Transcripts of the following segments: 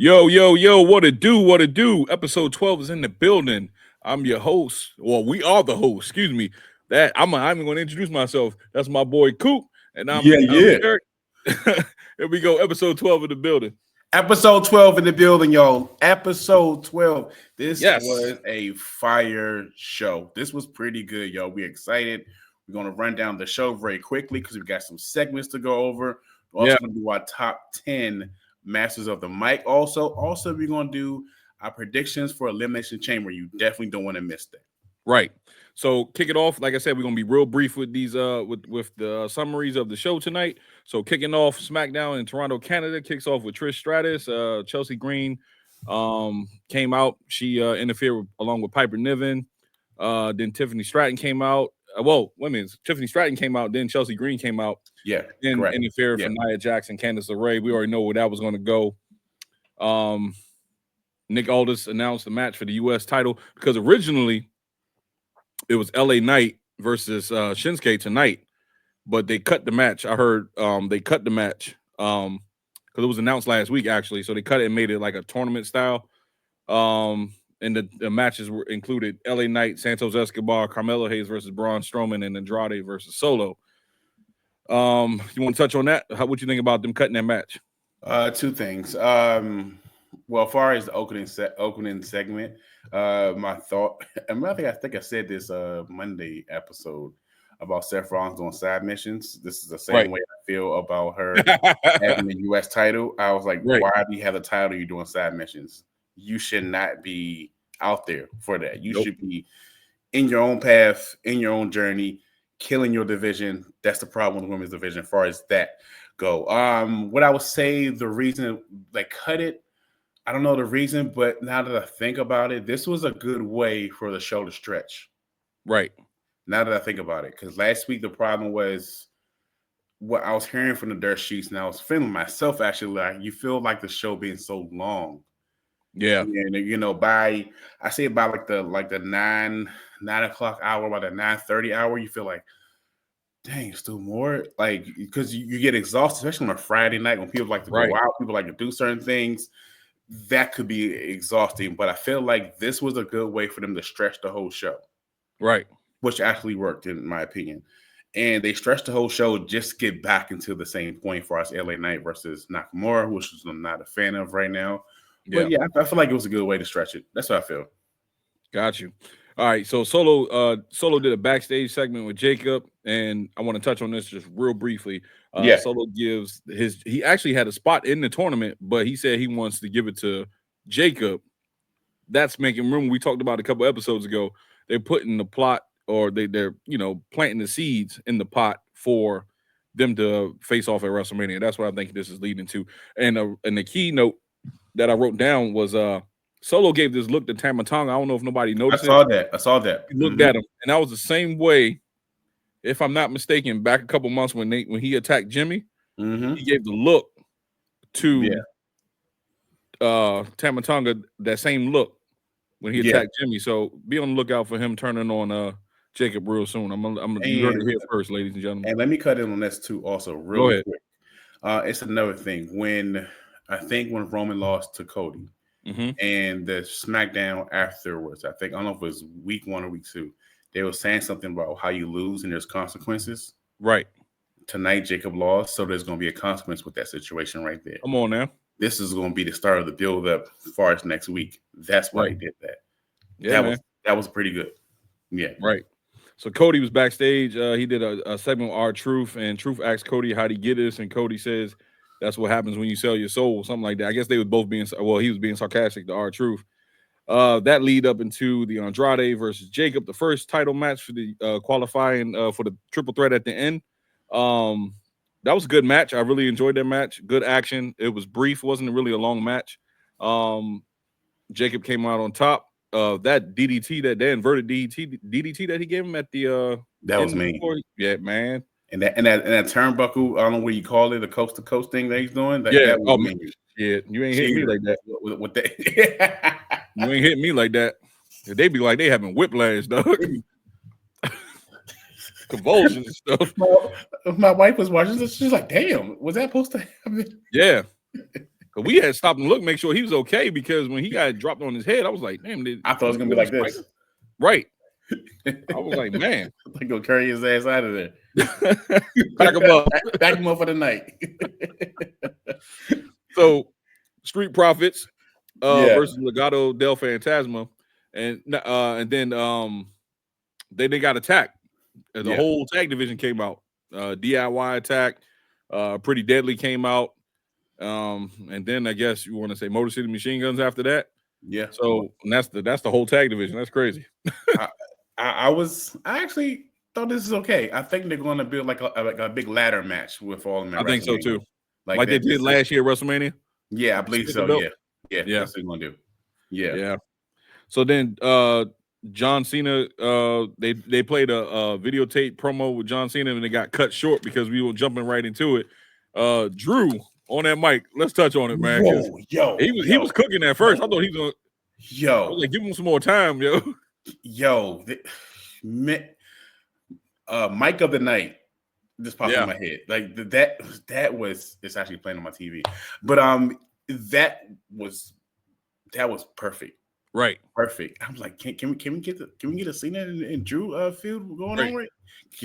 Yo, what it do? What it do? Episode 12 is in the building. I'm your host. Well, we are the host, excuse me. I'm even going to introduce myself. That's my boy Coop, and I'm Yeah. Eric. Here we go, episode 12 in the building. Episode 12 in the building, y'all. Episode 12. This Yes. was a fire show. This was pretty good, y'all. We're excited. We're going to run down the show very quickly because we got some segments to go over. We're also going to do our top 10 Masters of the Mic. Also, we're going to do our predictions for Elimination Chamber. You definitely don't want to miss that. Right. So kick it off. Like I said, we're gonna be real brief with these with the summaries of the show tonight. So kicking off SmackDown in Toronto, Canada, kicks off with Trish Stratus. Chelsea Green came out. She interfered along with Piper Niven. Then Tiffany Stratton came out. Tiffany Stratton came out. Then Chelsea Green came out. Yeah, and interfered for Nia Jax, Candice LeRae. We already know where that was going to go. Nick Aldis announced the match for the U.S. title because originally it was LA Knight versus Shinsuke tonight, but they cut the match. I heard they cut the match because it was announced last week, actually. So they cut it and made it like a tournament style. And the matches were included LA Knight, Santos Escobar, Carmelo Hayes versus Braun Strowman, and Andrade versus Solo. You want to touch on that? What you think about them cutting that match? Two things. Well, as far as the opening segment, my thought, I think I said this Monday episode about Seth Rollins doing side missions. This is the same way I feel about her having the U.S. title. I was like, why do you have the title? You're doing side missions. You should not be out there for that. You should be in your own path, in your own journey, killing your division. That's the problem with the women's division as far as that go. What I would say the reason they cut it, I don't know the reason, but now that I think about it, this was a good way for the show to stretch. Right. Now that I think about it, because last week the problem was what I was hearing from the dirt sheets, and I was feeling myself actually like you feel like the show being so long. Yeah. And by like the 9 o'clock hour, by the 9:30 hour, you feel like, dang, still more, like, because you get exhausted, especially on a Friday night when people like to go out, people like to do certain things. That could be exhausting, but I feel like this was a good way for them to stretch the whole show. Right. Which actually worked, in my opinion. And they stretched the whole show just to get back into the same point for us, LA Knight versus Nakamura, which I'm not a fan of right now. But yeah, I feel like it was a good way to stretch it. That's what I feel. Got you. All right, so Solo did a backstage segment with Jacob, and I want to touch on this just real briefly. Solo gives he actually had a spot in the tournament, but he said he wants to give it to Jacob. That's making room. We talked about a couple episodes ago. They're putting the plot, or they're planting the seeds in the pot for them to face off at WrestleMania. That's what I think this is leading to. And the keynote that I wrote down was Solo gave this look to Tama Tonga. I don't know if nobody noticed. I saw that. He looked at him, and that was the same way, if I'm not mistaken, back a couple months when he attacked Jimmy. He gave the look to Tama Tonga, that same look when he attacked Jimmy. So be on the lookout for him turning on Jacob real soon. I'm gonna you heard it here first, ladies and gentlemen. And let me cut in on this too, also, real quick. It's another thing when Roman lost to Cody. And the SmackDown afterwards, I don't know if it was week 1 or week 2, they were saying something about how you lose and there's consequences. Right. Tonight, Jacob lost, so there's going to be a consequence with that situation right there. Come on now. This is going to be the start of the build-up as far as next week. That's why he did that. Yeah, that was pretty good. Yeah. Right. So Cody was backstage. He did a segment with R-Truth, and Truth asked Cody how'd he get this, and Cody says, that's what happens when you sell your soul, something like that. I guess they were both he was being sarcastic to R-Truth. That lead up into the Andrade versus Jacob, the first title match for the qualifying for the triple threat at the end. That was a good match. I really enjoyed that match. Good action. It was brief. Wasn't really a long match. Jacob came out on top. That DDT, that inverted DDT that he gave him at the that was mean. Yeah, man. And that turnbuckle, I don't know what you call it, the coast to coast thing that he's doing. That was mean. Yeah, you ain't hitting me like that. With that. You ain't hitting me like that. They be like they having whiplash, dog. Convulsions and stuff. My wife was watching this. She's like, damn, was that supposed to happen? Yeah. Because we had stopped and look, make sure he was okay. Because when he got dropped on his head, I was like, damn, I thought it was gonna be like this. Right. I was like, man, like go carry his ass out of there. Pack him up. Back him up for the night. So, Street Profits versus Legado del Fantasma, and then they got attacked. The whole tag division came out. DIY attack, Pretty Deadly came out, and then I guess you want to say Motor City Machine Guns after that. Yeah. So that's the whole tag division. That's crazy. I actually thought this is okay. I think they're going to build like a big ladder match with all of them. I think so too. Like they did last year at WrestleMania. Yeah, I believe so. Yeah. That's what they're going to do. Yeah. So then John Cena, they played a videotape promo with John Cena and they got cut short because we were jumping right into it. Drew on that mic. Let's touch on it, man. Whoa, he was cooking at first. I thought he was going. I was like, give him some more time, Mic of the night just popped in my head. Like that was it's actually playing on my TV, but that was perfect. Right, perfect. I was like, can we get a Cena and Drew feud going on? Right?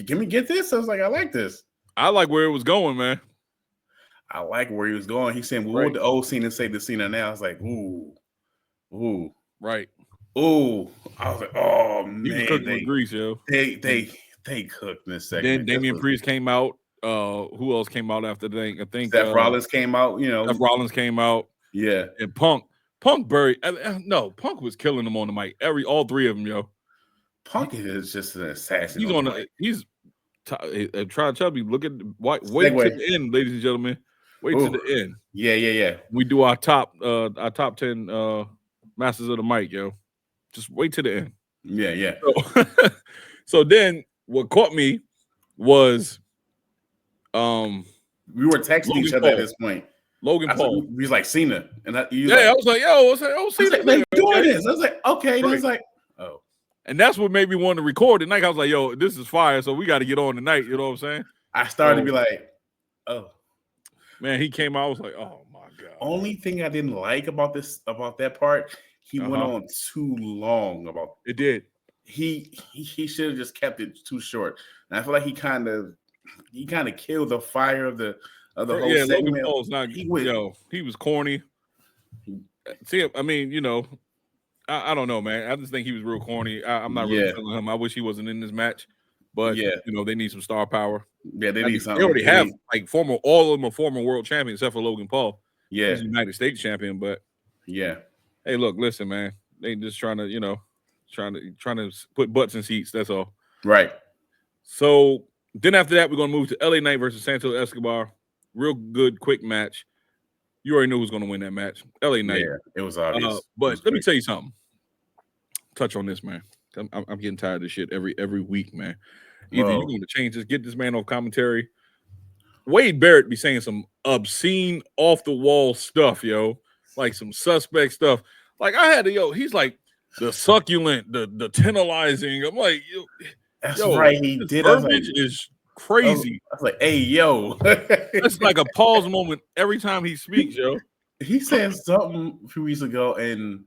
Can we get this? I was like, I like this. I like where it was going, man. I like where he was going. He's saying, well, what would the old Cena say to Cena now? I was like, ooh, right. Ooh, I was like, oh man, he was cooking with grease, yo. They cooked this segment. Then Damian Priest came out. Who else came out after that? I think Seth Rollins came out. Seth Rollins came out. Yeah, and Punk buried. No, Punk was killing them on the mic. All three of them, yo. Punk is just an assassin. He's trying to tell me. Wait to the end, ladies and gentlemen. Wait to the end. Yeah. We do our top 10 masters of the mic, yo. Just wait to the end. Yeah. So then what caught me was we were texting each other at this point. Logan Paul. He was like Cena. And I was like, yo, Cena. They doing this. I was like, okay. And I was like, oh. And that's what made me want to record tonight. I was like, yo, this is fire. So we got to get on tonight. You know what I'm saying? I started to be like, oh. Man, he came out. I was like, oh my God. Only thing I didn't like about that part, he went on too long about it. Did. He should have just kept it too short. And I feel like he kind of killed the fire of the whole segment. Logan Paul's not. He was corny. See, I mean, I don't know, man. I just think he was real corny. I'm not really feeling him. I wish he wasn't in this match, but they need some star power. Yeah, they need something. They already have all of them are former world champions except for Logan Paul. Yeah, he's United States champion, but hey, look, listen, man. They just trying to put butts in seats. That's all. Right. So then after that, we're gonna move to LA Knight versus Santos Escobar. Real good, quick match. You already knew who's gonna win that match. LA Knight. Yeah, it was obvious. But let me tell you something. Touch on this, man. I'm getting tired of this shit every week, man. Either you're going to change this, get this man off commentary. Wade Barrett be saying some obscene, off the wall stuff, yo, like some suspect stuff. Like I had to, he's like the succulent, the tantalizing. I'm like, that's right. He did. Verbiage is crazy. I was like, hey, yo, it's like a pause moment every time he speaks, yo. He said something a few weeks ago, and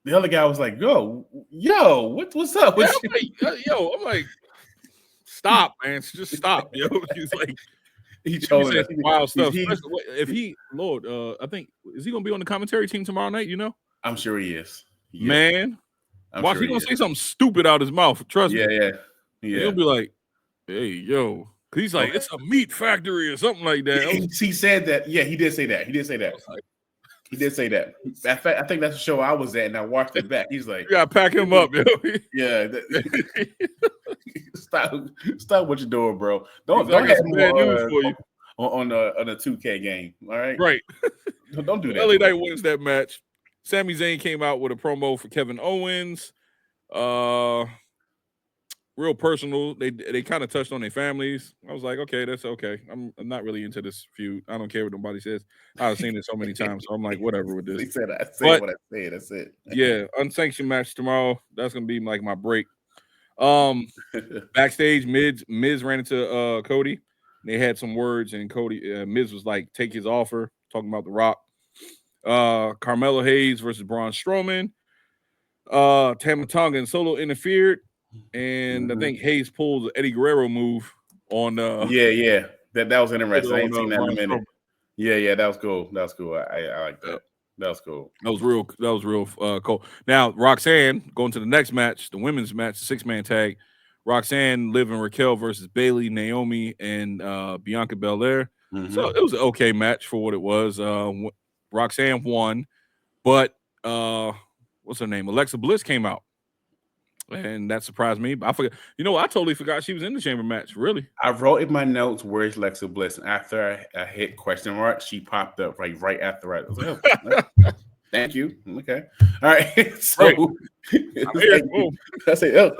the other guy was like, yo, what's up? I'm like, stop, man. Just stop, yo. He's like, he told me wild stuff. If he, Lord, I think, is he going to be on the commentary team tomorrow night, I'm sure he is. Man. Watch, he's going to say something stupid out his mouth. Trust me. Yeah. He'll be like, hey, yo. He's like, it's a meat factory or something like that. He said that. Yeah, he did say that. He did say that. He did say that. In fact, I think that's the show I was at, and I watched it back. He's like, you gotta pack him up, yo. Yeah. Stop what you're doing, bro. Don't have bad news for you on a 2K game. All right. Right. Don't do that. LA Knight wins that match. Sami Zayn came out with a promo for Kevin Owens. Real personal. They kind of touched on their families. I was like, okay, that's okay. I'm not really into this feud. I don't care what nobody says. I've seen it so many times, so I'm like, whatever with this. He said, I said what I said. That's it. Yeah, unsanctioned match tomorrow. That's gonna be like my break. Backstage, Miz ran into Cody. They had some words, and Miz was like, take his offer, talking about The Rock. Carmelo Hayes versus Braun Strowman. Tama Tonga and Solo interfered, and I think Hayes pulled the Eddie Guerrero move on. Yeah. That was interesting. I ain't seen that in a Braun minute. Strowman. Yeah, that was cool. I like that. That was cool. That was real cool. Now Roxanne going to the next match, the women's match, the 6-man tag. Roxanne, Liv and Raquel versus Bayley, Naomi, and Bianca Belair. So it was an okay match for what it was. Roxanne won, but what's her name? Alexa Bliss came out, and that surprised me. I forgot. You know, I totally forgot she was in the chamber match. Really, I wrote in my notes, "Where's Alexa Bliss?" And after I hit question mark, she popped up right after I was like, oh, thank you. Okay, all right. So I say,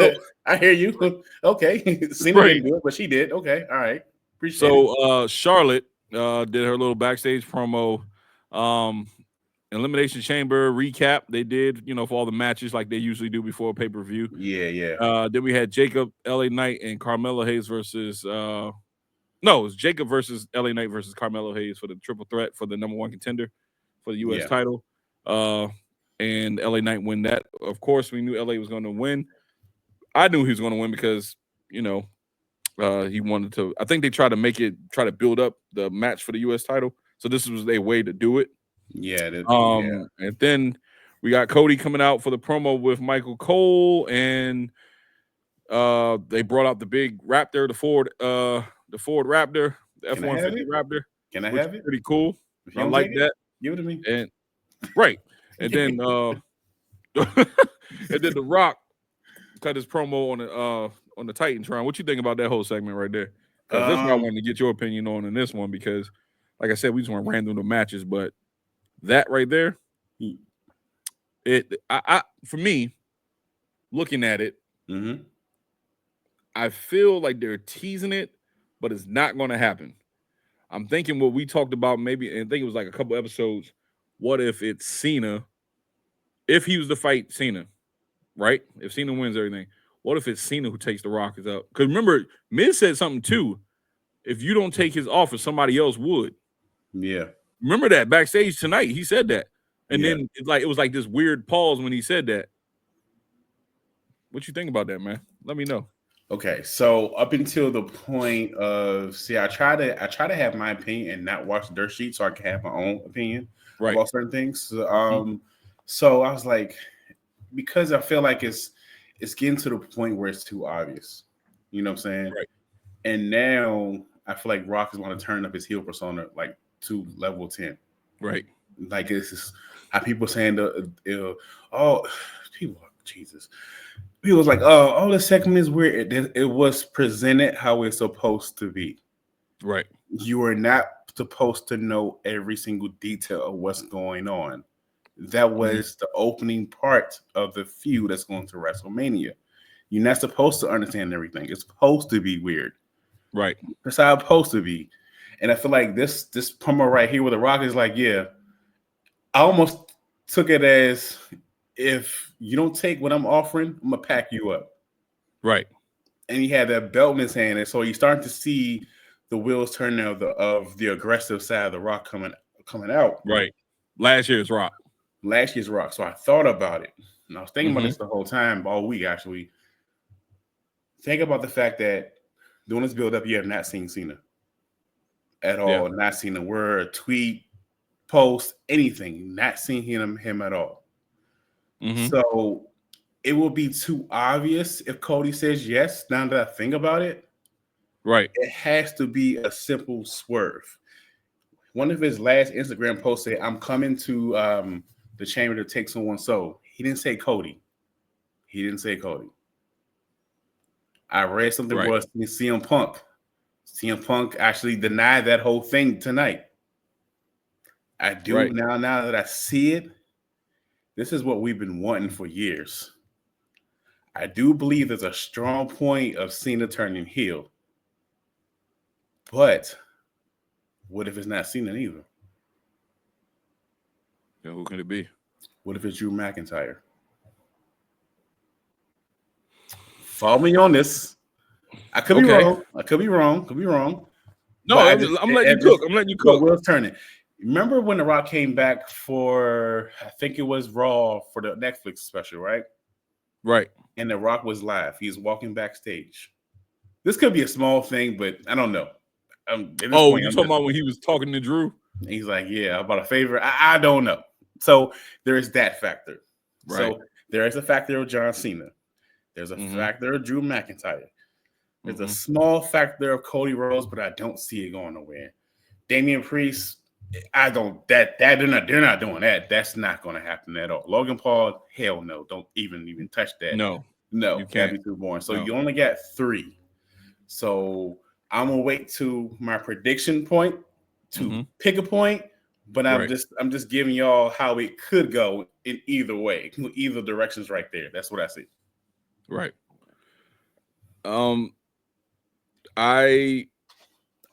I hear you. Okay, Cena didn't do it, but she did. Okay, all right. Appreciate it. Charlotte did her little backstage promo. Elimination Chamber recap they did, for all the matches like they usually do before a pay-per-view. Yeah. Then we had Jacob, LA Knight, and Carmelo Hayes versus it was Jacob versus LA Knight versus Carmelo Hayes for the triple threat for the number 1 contender for the US title. And LA Knight win that. Of course, we knew LA was going to win. I knew he was going to win because, he wanted to. I think they try to build up the match for the US title. So this was their way to do it. And then we got Cody coming out for the promo with Michael Cole, and they brought out the big Raptor, the Ford Raptor, the F-150 Raptor. Can I have it? Pretty cool. I like that. Give it to me. And and then The Rock cut his promo on the Titantron. What you think about that whole segment right there? Because this one I wanted to get your opinion on in this one because, like I said, we just want to ran through the matches, but that right there, for me, looking at it, I feel like they're teasing it, but it's not going to happen. I'm thinking what we talked about maybe, and I think it was like a couple episodes. What if it's Cena? If he was to fight Cena, right? If Cena wins everything, what if it's Cena who takes the Rockets out? Because remember, Miz said something too. If you don't take his offer, somebody else would. Yeah. Remember that backstage tonight? He said that. And then it was like this weird pause when he said that. What you think about that, man? Let me know. Okay, so up until the point of I try to have my opinion and not watch dirt sheet so I can have my own opinion about certain things. So I was like, because I feel like it's getting to the point where it's too obvious. You know what I'm saying? Right. And now I feel like Rock is going to turn up his heel persona like to level 10. Right. Like this is how people saying Jesus. People was like, the segment is weird. It was presented how it's supposed to be. Right. You are not supposed to know every single detail of what's going on. That was the opening part of the feud that's going to WrestleMania. You're not supposed to understand everything. It's supposed to be weird. Right. That's how it's supposed to be. And I feel like this promo right here with the Rock is like, I almost took it as, if you don't take what I'm offering, I'm gonna pack you up. Right. And he had that belt in his hand, and so you're starting to see the wheels turning of the aggressive side of the Rock coming out. Right. Last year's Rock. So I thought about it, and I was thinking about this the whole time, all week actually. Think about the fact that doing this build up, you have not seen Cena at all, not seen a word, tweet, post, anything, not seen him at all. So it will be too obvious if Cody says yes. Now that I think about it, right, it has to be a simple swerve. One of his last Instagram posts said, "I'm coming to the chamber to take someone's soul." He didn't say Cody. I read something was CM Punk. CM Punk actually denied that whole thing tonight. I do now that I see it. This is what we've been wanting for years. I do believe there's a strong point of Cena turning heel. But what if it's not Cena either? Yeah, who could it be? What if it's Drew McIntyre? Follow me on this. I could be wrong. Could be wrong. No, I'm letting you cook. Wheels turning. Remember when The Rock came back for, I think it was Raw for the Netflix special, right? Right. And The Rock was live. He's walking backstage. This could be a small thing, but I don't know. You talking about when he was talking to Drew? He's like, yeah, about a favor. I don't know. So there is that factor. Right. So there is a factor of John Cena. There's a factor of Drew McIntyre. There's a small factor of Cody Rhodes, but I don't see it going nowhere. Damian Priest, they're not doing that. That's not going to happen at all. Logan Paul, hell no. Don't even touch that. No, you can't be too boring. So you only got 3. So I'm gonna wait to my prediction point to pick a point, but I'm just giving y'all how it could go in either way, either directions right there. That's what I see. Right. I'm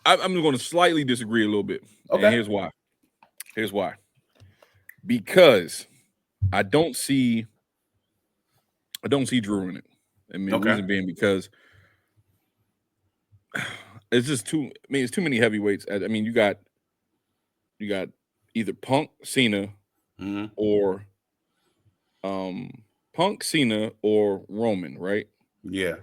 going to slightly disagree a little bit. Okay. And here's why. Because I don't see Drew in it. I mean, the reason being because it's just it's too many heavyweights. I mean, you got either Punk, Cena, or Punk, Cena, or Roman, right? Yeah.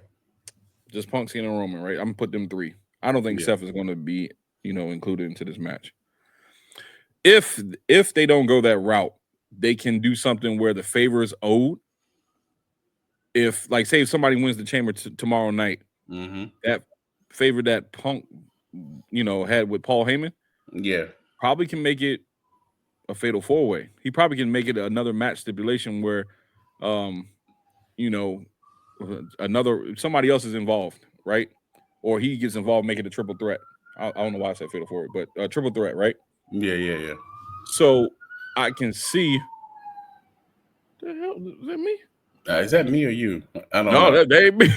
Just Punk, Cena, and Roman, right? I'm gonna put them 3. I don't think Seth is going to be, included into this match. If they don't go that route, they can do something where the favor is owed. If, like, say if somebody wins the Chamber tomorrow night, that favor that Punk, had with Paul Heyman, probably can make it a fatal 4-way. He probably can make it another match stipulation where, somebody else is involved, right? Or he gets involved, making a triple threat. I don't know why I said fatal 4-way, but triple threat, right? Yeah. So I can see. The hell is that me? Is that me or you? I don't know. No, that ain't me.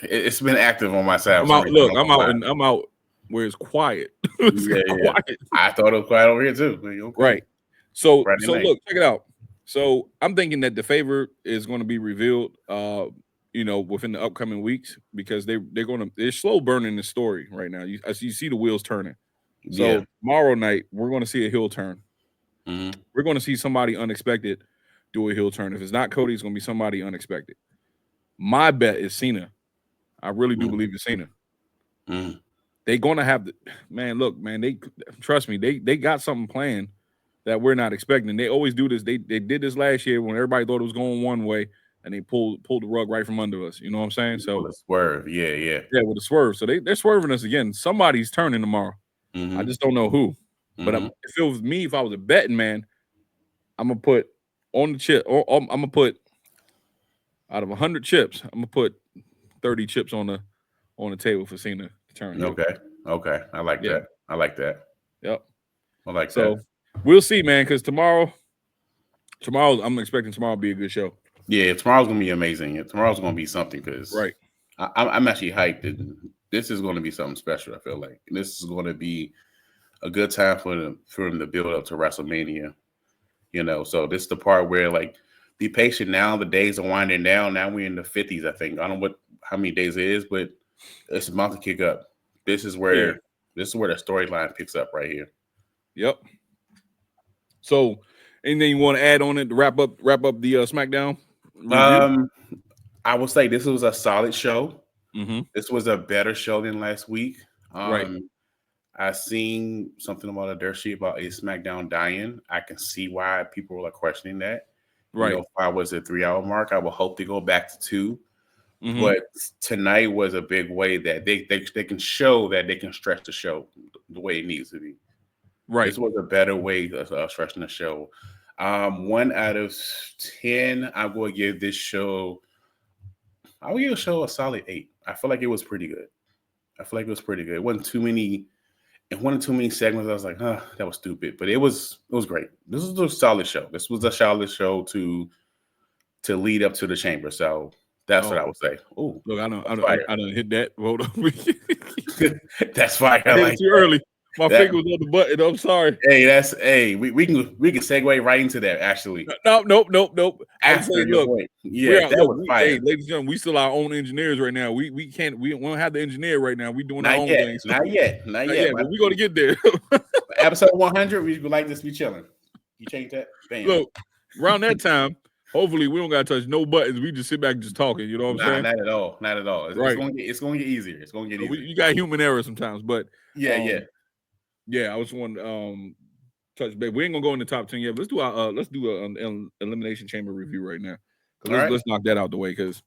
It's been active on my side. I'm out where it's quiet. Quiet. I thought it was quiet over here too. Okay. Right. So look, check it out. So I'm thinking that the favor is going to be revealed, within the upcoming weeks, because they're slow burning the story right now. You see the wheels turning. So tomorrow night we're going to see a heel turn. We're going to see somebody unexpected do a heel turn. If it's not Cody, it's going to be somebody unexpected. My bet is Cena. I really do believe it's Cena. They're going to have they trust me. They got something planned that we're not expecting. They always do this. They did this last year when everybody thought it was going one way, and they pulled the rug right from under us. You know what I'm saying? So with a swerve, yeah, with a swerve. So they're swerving us again. Somebody's turning tomorrow. I just don't know who. But if it was me, if I was a betting man, I'm gonna put on the chip. I'm gonna put out of 100 chips, I'm gonna put 30 chips on the table for Cena to turn. Okay. I like that. Yep. I like that. So we'll see, man. Because tomorrow, I'm expecting tomorrow to be a good show. Yeah, tomorrow's gonna be amazing. Tomorrow's gonna be something because I'm actually hyped. And this is going to be something special. I feel like this is going to be a good time for them to build up to WrestleMania. So this is the part where, like, be patient now. The days are winding down. Now we're in the 50s, I think. I don't know how many days it is, but it's about to kick up. This is where the storyline picks up right here. Yep. So, anything you want to add on it to wrap up the SmackDown review? I will say this was a solid show. This was a better show than last week. Right. I seen something about a dirt sheet about a SmackDown dying. I can see why people are questioning that. Right. If I was a 3-hour mark, I would hope to go back to 2. But tonight was a big way that they can show that they can stretch the show the way it needs to be. Right. This was a better way of stretching the show. 1 out of 10, I will give this show. I would give the show a solid 8. I feel like it was pretty good. It wasn't too many. In one or too many segments, I was like, that was stupid. But it was great. This was a solid show. This was a solid show to lead up to the Chamber. So that's what I would say. Oh, look, I don't hit that. Hold on. That's fire. I hit it too early. My finger was on the button. I'm sorry. We can segue right into that. Actually, nope. After your point, that was fire. Hey, ladies and gentlemen, we still our own engineers right now. We don't have the engineer right now. We doing our own thing. Not yet. But we're gonna get there. episode 100, we would like this to be chilling. You change that? Bam. Look, around that time, hopefully we don't gotta touch no buttons. We just sit back and just talking. You know what I'm saying? Not at all. Not at all. Right. It's going to get easier. It's going to get easier. You got human error sometimes, but yeah. I was one touch base. We ain't gonna go in the top 10 yet. Let's do an elimination chamber review right now. Let's knock that out the way because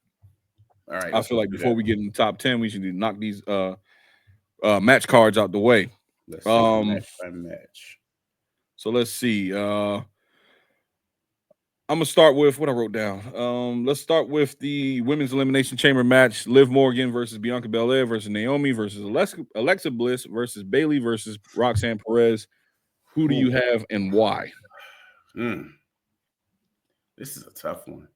I feel like before we get in the top 10, we should knock these match cards out the way. Let's see match by match. So let's see. I'm gonna start with what I wrote down. Let's start with the women's elimination chamber match: Liv Morgan versus Bianca Belair versus Naomi versus Alexa Bliss versus Bayley versus Roxanne Perez. Who do you have and why? This is a tough one.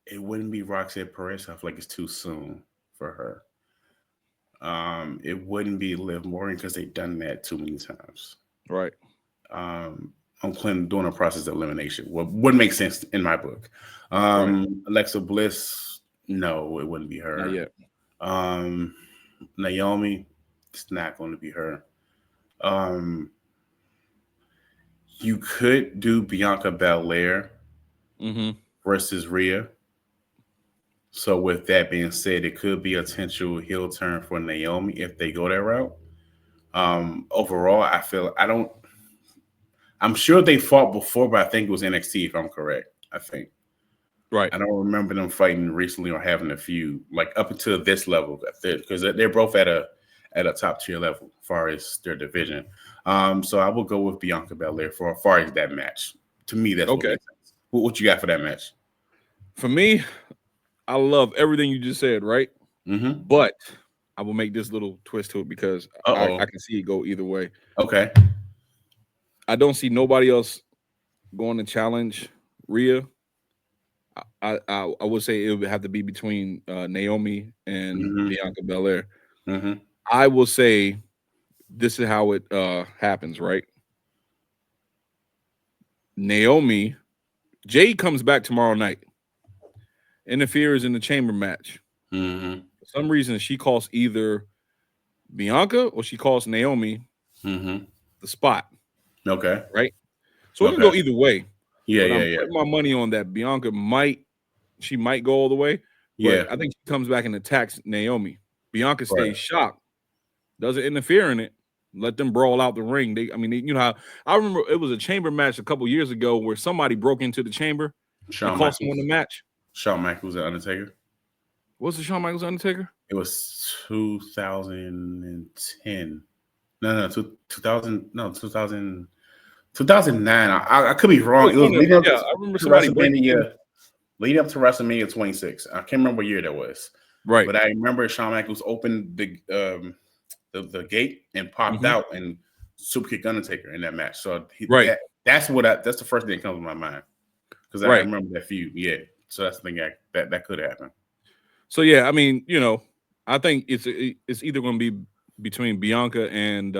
It wouldn't be Roxanne Perez. I feel like it's too soon for her. It wouldn't be Liv Morgan because they've done that too many times. Right. I'm doing a process of elimination. Wouldn't make sense in my book. Alexa Bliss, no, it wouldn't be her. Not yet. Naomi, it's not going to be her. You could do Bianca Belair versus Rhea. So with that being said, it could be a potential heel turn for Naomi if they go that route. Overall, I'm sure they fought before, but I think it was NXT if I'm correct. I think. Right. I don't remember them fighting recently or having a feud like up until this level because they're both at a top tier level as far as their division. So I will go with Bianca Belair for as far as that match. To me, that's okay. What you got for that match? For me, I love everything you just said, right? But I will make this little twist to it because I can see it go either way. Okay. I don't see nobody else going to challenge Rhea. I would say it would have to be between Naomi and Bianca Belair. I will say this is how it happens, right? Naomi, Jade comes back tomorrow night, interferes in the chamber match. For some reason, she calls either Bianca or she calls Naomi the spot. Okay. Right? So it can go either way. Yeah, I'm putting my money on that. Bianca might go all the way. But I think she comes back and attacks Naomi. Bianca stays shocked, doesn't interfere in it. Let them brawl out the ring. You know how I remember it was a chamber match a couple years ago where somebody broke into the chamber and cost someone the match. Shawn Michaels and Undertaker. Was it Shawn Michaels Undertaker? It was 2010. No, 2000. No, 2000. 2009. I could be wrong. It was leading up to WrestleMania. Leading up to WrestleMania 26. I can't remember what year that was. Right. But I remember Shawn Michaels opened the gate and popped out and super kicked Undertaker in that match. So that's the first thing that comes to my mind because I remember that feud. Yeah. So that's the thing that could happen. So yeah, I mean, I think it's either going to be between Bianca and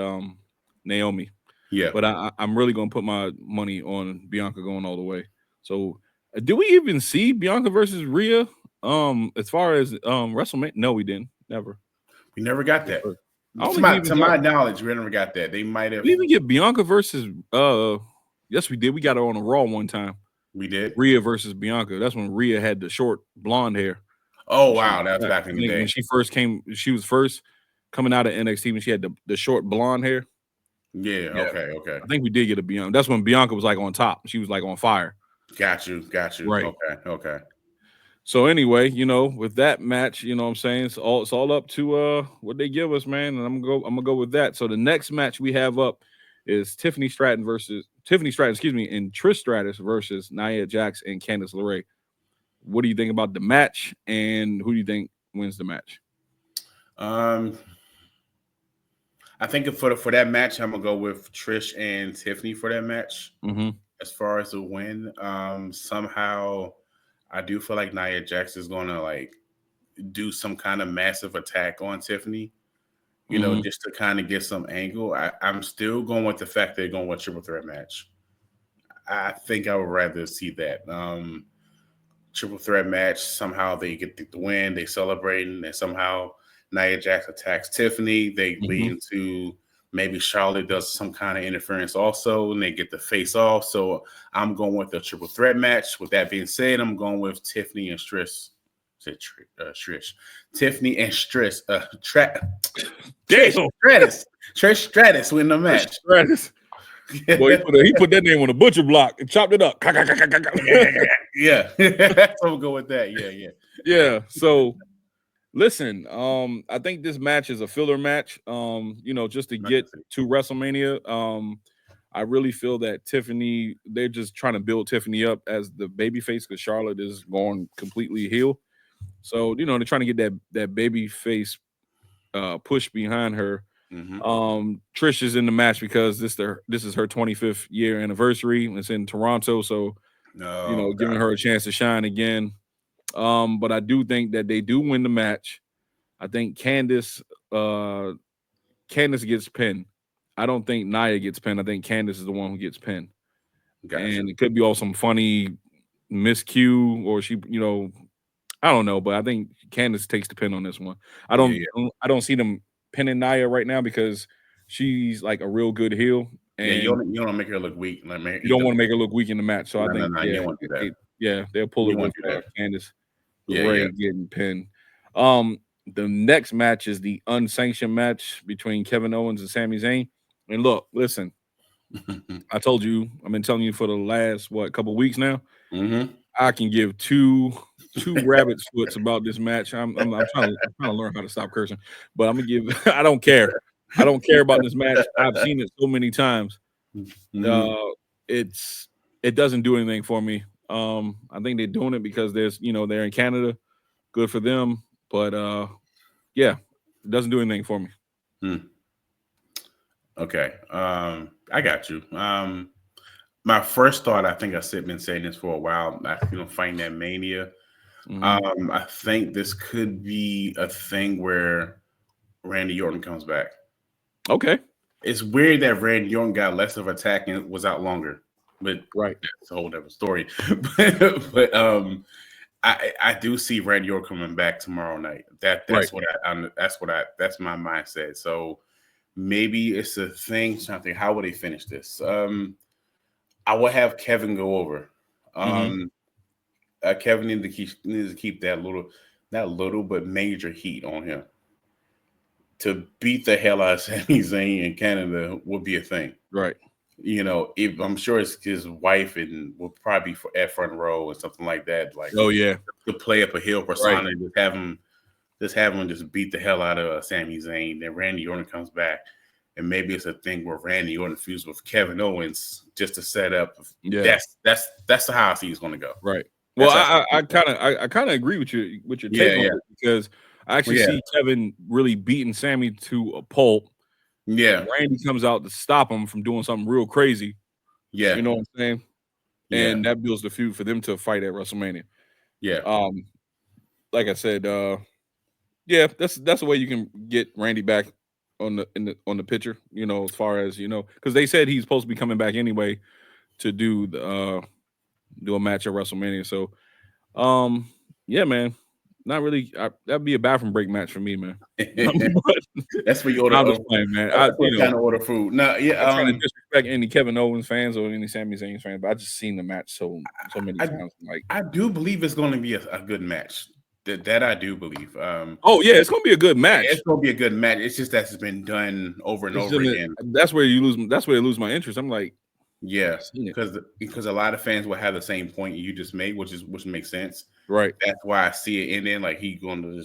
Naomi. Yeah. But I'm really going to put my money on Bianca going all the way. So did we even see Bianca versus Rhea as far as WrestleMania? No, we didn't. Never. We never got that. To my knowledge, we never got that. They might have. We even get Bianca versus yes, we did. We got her on a Raw one time. We did. Rhea versus Bianca. That's when Rhea had the short blonde hair. Oh wow, that's back in the day. When she first came, she was first coming out of NXT when she had the short blonde hair. Yeah. Okay. I think we did get a Bianca. That's when Bianca was like on top. She was like on fire. Got you. Right. Okay. So anyway, with that match, what I'm saying, it's all up to what they give us, man. And I'm gonna go with that. So the next match we have up is Tiffany Stratton, and Trish Stratus versus Nia Jax and Candice LeRae. What do you think about the match, and who do you think wins the match? I think for that match, I'm gonna go with Trish and Tiffany for that match. As far as the win, somehow I do feel like Nia Jax is gonna do some kind of massive attack on Tiffany, just to kind of get some angle. I'm still going with the fact they're going with triple threat match. I think I would rather see that triple threat match. Somehow they get the win, they celebrate, and somehow Nia Jax attacks Tiffany. They lead into maybe Charlotte does some kind of interference also, and they get the face off. So I'm going with a triple threat match. With that being said, I'm going with Tiffany and Trish. Tiffany and Trish. Trish Stratus win the match. Stratus. Boy, he put that name on the butcher block and chopped it up. Yeah. So we'll go with that. Yeah. So listen, I think this match is a filler match. Just to get to WrestleMania. I really feel that Tiffany, they're just trying to build Tiffany up as the babyface because Charlotte is going completely heel. So, they're trying to get that babyface push behind her. Trish is in the match because this is her 25th year anniversary. It's in Toronto, so giving her a chance to shine again. But I do think that they do win the match. I think Candice gets pinned. I don't think Nia gets pinned. I think Candice is the one who gets pinned. And it could be all some funny miscue or she, I don't know, but I think Candice takes the pin on this one. I don't see them pinning Nia right now because she's like a real good heel. And you don't want to make her look weak. You don't want to make her look weak in the match. So I think they'll pull it with Candice LeRae getting pinned. The next match is the unsanctioned match between Kevin Owens and Sami Zayn. And look, listen, I told you, I've been telling you for the last couple of weeks now. I can give two rabbit foots about this match. I'm trying to learn how to stop cursing, but I'm gonna give. I don't care. I don't care about this match. I've seen it so many times. It doesn't do anything for me. I think they're doing it because they're in Canada. Good for them, but it doesn't do anything for me. Okay, I got you. My first thought, I think I've been saying this for a while. Fighting that Mania. I think this could be a thing where Randy Orton comes back. Okay. It's weird that Randy Orton got less of an attack and was out longer, but that's a whole different story. but I do see Randy Orton coming back tomorrow night. That's my mindset. So maybe it's a thing. Trying to think, how would they finish this? I would have Kevin go over. Kevin needs to keep that not little, but major heat on him. To beat the hell out of Sami Zayn in Canada would be a thing. Right. If I'm sure it's his wife and will probably be at front row or something like that. Like, to play up a heel persona and just have him beat the hell out of Sami Zayn. Then Randy Orton comes back. And maybe it's a thing where Randy Orton fused with Kevin Owens just to set up. Yeah, that's how I see it's going to go. Right. Well, I kind of agree with your take on it because I actually see Kevin really beating Sammy to a pulp. Yeah, Randy comes out to stop him from doing something real crazy. Yeah, you know what I'm saying. And that builds the feud for them to fight at WrestleMania. Yeah. Like I said, that's the way you can get Randy back on the picture, as far as because they said he's supposed to be coming back anyway to do a match at WrestleMania. So man, not really. That'd be a bathroom break match for me, man. That's where you order. I'm just playing, man. Kind of order food. No, I'm trying to disrespect any Kevin Owens fans or any Sami Zayn fans, but I just seen the match so many times. I do believe it's going to be a good match. That I do believe. It's going to be a good match. It's going to be a good match. It's just that's been done over and over again. That's where you lose. That's where I lose my interest. I'm like, because a lot of fans will have the same point you just made, which makes sense. Right. That's why I see it ending like he's going to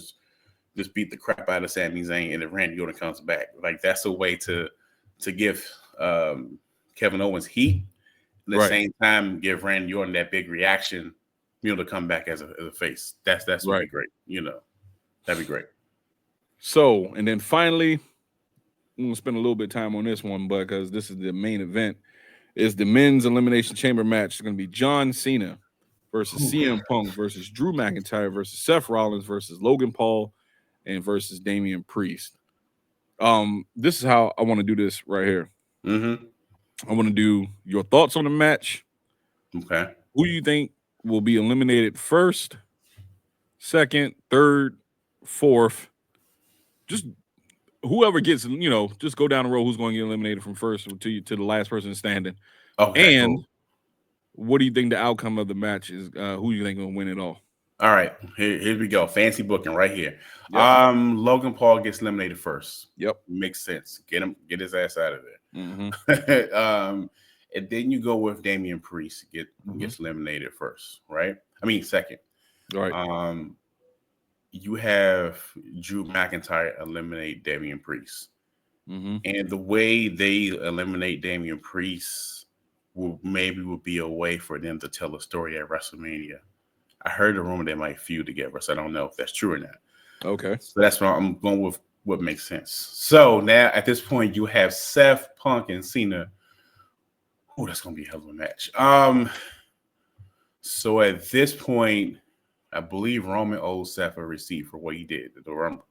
just beat the crap out of Sami Zayn and then Randy Orton comes back. Like that's a way to give Kevin Owens heat. At the same time, give Randy Orton that big reaction. To come back as a face. That's would be great. That'd be great. So, and then finally, I'm gonna spend a little bit of time on this one, but because this is the main event, is the men's elimination chamber match. It's gonna be John Cena versus CM Punk versus Drew McIntyre versus Seth Rollins versus Logan Paul and versus Damian Priest. This is how I want to do this right here. I want to do your thoughts on the match. Okay. Who do you think will be eliminated first, second, third, fourth, just whoever gets, just go down the road who's going to get eliminated from first to the last person standing. Okay. And cool. what do you think the outcome of the match is? Who do you think will win it all? All right, here we go. Fancy booking right here. Yep. Logan Paul gets eliminated first. Yep. Makes sense. Get his ass out of there. Mm-hmm. And then you go with Damian Priest gets eliminated first, right? I mean second. All right. You have Drew McIntyre eliminate Damian Priest. Mm-hmm. And the way they eliminate Damian Priest will be a way for them to tell a story at WrestleMania. I heard a rumor they might feud together, so I don't know if that's true or not. Okay. So that's why I'm going with what makes sense. So now at this point, you have Seth, Punk, and Cena. Oh, that's gonna be a hell of a match. So at this point, I believe Roman owes Seth a receipt for what he did at the Rumble.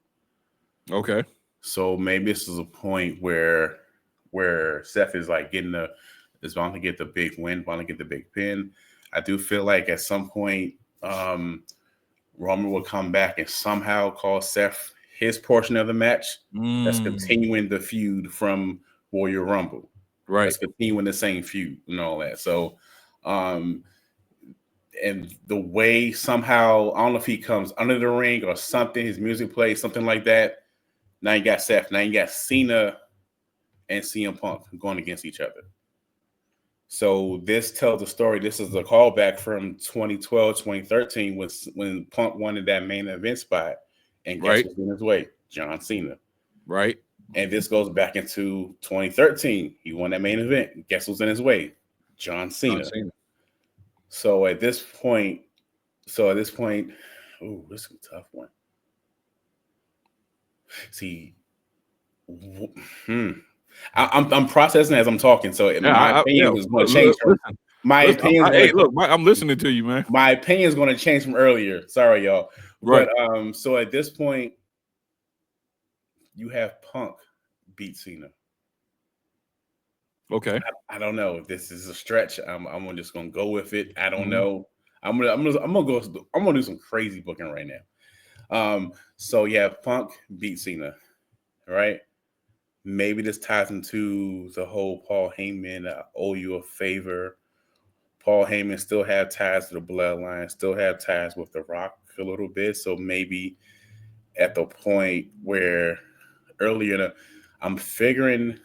Okay. So maybe this is a point where Seth is like is bound to get the big win, bound to get the big pin. I do feel like at some point, Roman will come back and somehow call Seth his portion of the match. That's continuing the feud from Royal Rumble. Right. That's continuing the same feud and all that. So, and the way somehow, I don't know if he comes under the ring or something, his music plays, something like that. Now you got Seth. Now you got Cena and CM Punk going against each other. So this tells the story. This is a callback from 2012, 2013 when Punk wanted that main event spot. And guess who's in his way? John Cena. Right. And this goes back into 2013. He won that main event. Guess who's in his way? John Cena. So at this point, ooh, this is a tough one. See, I'm processing as I'm talking, so my opinion is going to change. I'm listening to you, man. My opinion is going to change from earlier. Sorry, y'all. Right. But so at this point, you have Punk beat Cena. Okay. I don't know if this is a stretch. I'm just going to go with it. I don't know. I'm gonna do some crazy booking right now. So yeah, Punk beat Cena, right? Maybe this ties into the whole Paul Heyman, I owe you a favor. Paul Heyman still have ties to the bloodline, still have ties with The Rock a little bit. So maybe at the point where earlier, I'm figuring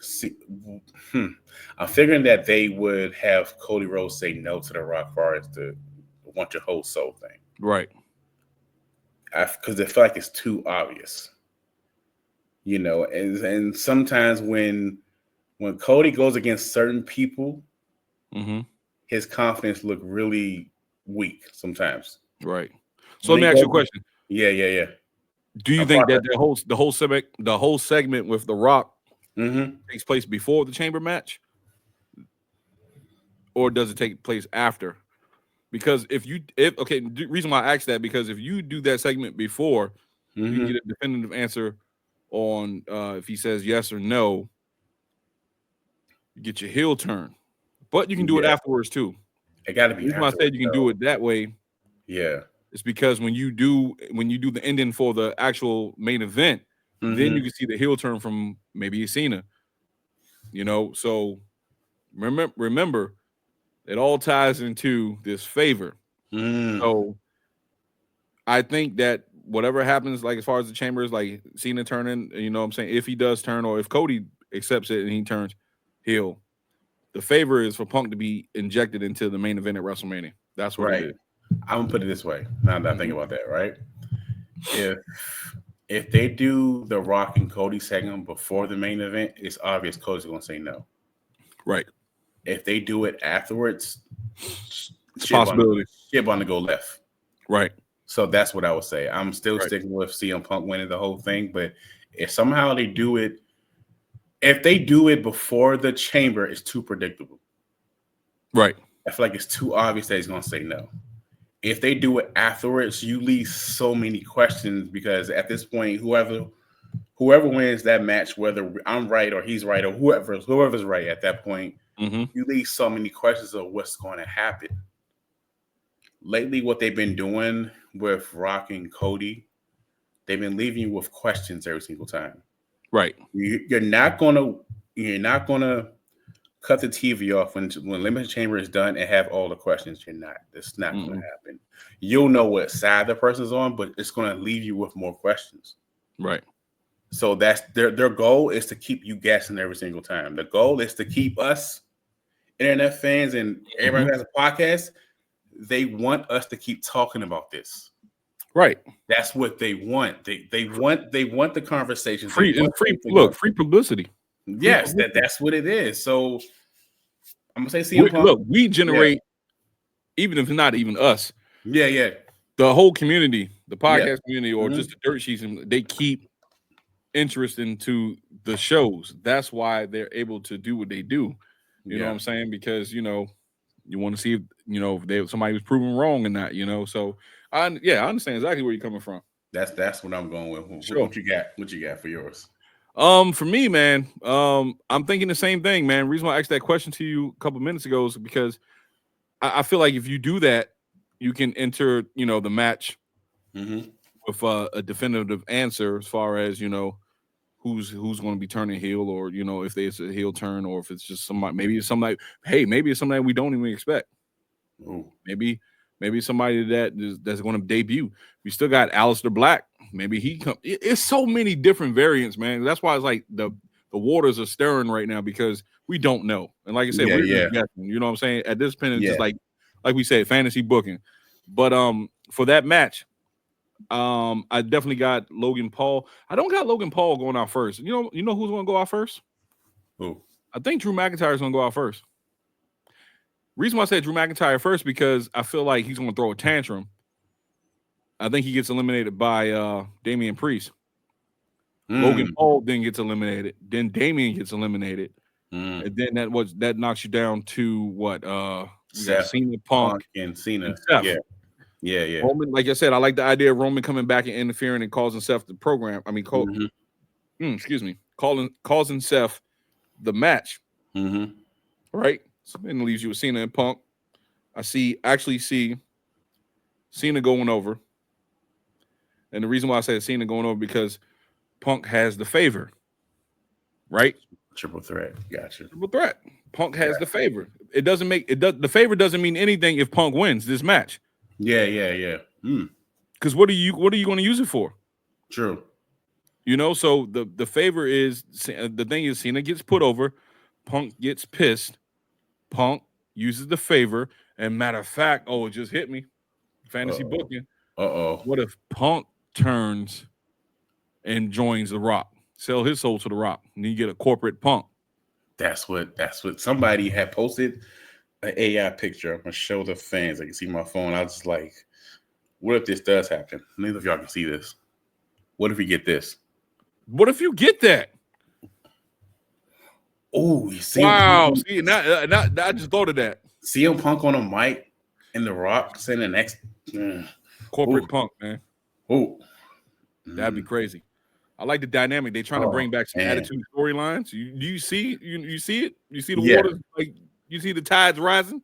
that they would have Cody Rhodes say no to The Rock as far as the want your whole soul thing. Right. Because I feel like it's too obvious. And sometimes when Cody goes against certain people, his confidence look really weak sometimes. Right. So let me ask you a question. Yeah. Do you think that the whole segment with The Rock takes place before the chamber match, or does it take place after? Because the reason why I asked that, because if you do that segment before, you can get a definitive answer on if he says yes or no. You get your heel turn, but you can do it afterwards too. It got to be. The reason why I said you can do it that way, it's because when you do the ending for the actual main event, then you can see the heel turn from maybe Cena. So remember, it all ties into this favor. So I think that whatever happens, like as far as the chambers, like Cena turning, what I'm saying, if he does turn, or if Cody accepts it and he turns heel, the favor is for Punk to be injected into the main event at WrestleMania. That's what it is. I'm gonna put it this way. Now that I think about that, right? If they do the Rock and Cody segment before the main event, it's obvious Cody's gonna say no. Right. If they do it afterwards, it's a possibility. Shit bound to go left. Right. So that's what I would say. I'm still sticking with CM Punk winning the whole thing, but if somehow they do it, if they do it before the chamber, it's too predictable. Right. I feel like it's too obvious that he's going to say no. If they do it afterwards, you leave so many questions, because at this point, whoever wins that match, whether I'm right or he's right or whoever's right at that point, you leave so many questions of what's going to happen. Lately, what they've been doing with Rock and Cody, they've been leaving you with questions every single time. Right. You're not gonna cut the TV off when Elimination Chamber is done and have all the questions. You're not. It's not going to happen. You'll know what side the person's on, but it's going to leave you with more questions. Right. So that's their goal is to keep you guessing every single time. The goal is to keep us internet fans and everybody who has a podcast. They want us to keep talking about this. Right. That's what they want. They want the conversation. Free publicity. Yes, that's what it is. So I'm gonna say CM Punk. Look, we generate, even if not even us. Yeah. The whole community, the podcast community, or just the dirt sheets, they keep interest into the shows. That's why they're able to do what they do. You know what I'm saying? Because you want to see if somebody was proven wrong in that. So I understand exactly where you're coming from. That's what I'm going with. Sure. What you got for yours? For me, man, I'm thinking the same thing, man. The reason why I asked that question to you a couple minutes ago is because I feel like if you do that, you can enter, the match with a definitive answer as far as, who's going to be turning heel, or, if there's a heel turn, or if it's just somebody, maybe it's somebody we don't even expect. Ooh. Maybe somebody that's going to debut. We still got Aleister Black. Maybe he come. It's so many different variants, man. That's why it's like the waters are stirring right now because we don't know. And like I said, we're just guessing. You know what I'm saying? At this point, it's just like we said, fantasy booking. But for that match, I definitely got Logan Paul. I don't got Logan Paul going out first. You know who's going to go out first? Who? I think Drew McIntyre is going to go out first. Reason why I said Drew McIntyre first because I feel like he's going to throw a tantrum. I think he gets eliminated by Damian Priest. Logan Paul then gets eliminated. Then Damian gets eliminated. And then that knocks you down to what? We got Cena, Punk, and Cena. And Seth. Yeah. Roman, like I said, I like the idea of Roman coming back and interfering and causing Seth the program. I mean, causing Seth the match. Right? So then it leaves you with Cena and Punk. I actually see Cena going over. And the reason why I say Cena going over because Punk has the favor. Right? Triple threat. Gotcha. Triple threat. Punk has the favor. The favor doesn't mean anything if Punk wins this match. Yeah. Because what are you going to use it for? True. So the favor is the thing is Cena gets put over, Punk gets pissed, Punk uses the favor, and matter of fact, it just hit me. Fantasy booking. What if Punk turns and joins The Rock? Sell his soul to The Rock, and you get a corporate Punk. That's what somebody had posted an AI picture. I'm gonna show the fans. I can see my phone. I was just like, what if this does happen? Neither of y'all can see this. What if we get this? What if you get that? Oh, you see? Wow. See, now I just thought of that. CM Punk on a mic and The Rock saying the next corporate Punk, man. Oh, that'd be crazy. I like the dynamic. They're trying to bring back some attitude storylines. You see it? You see the waters, like you see the tides rising.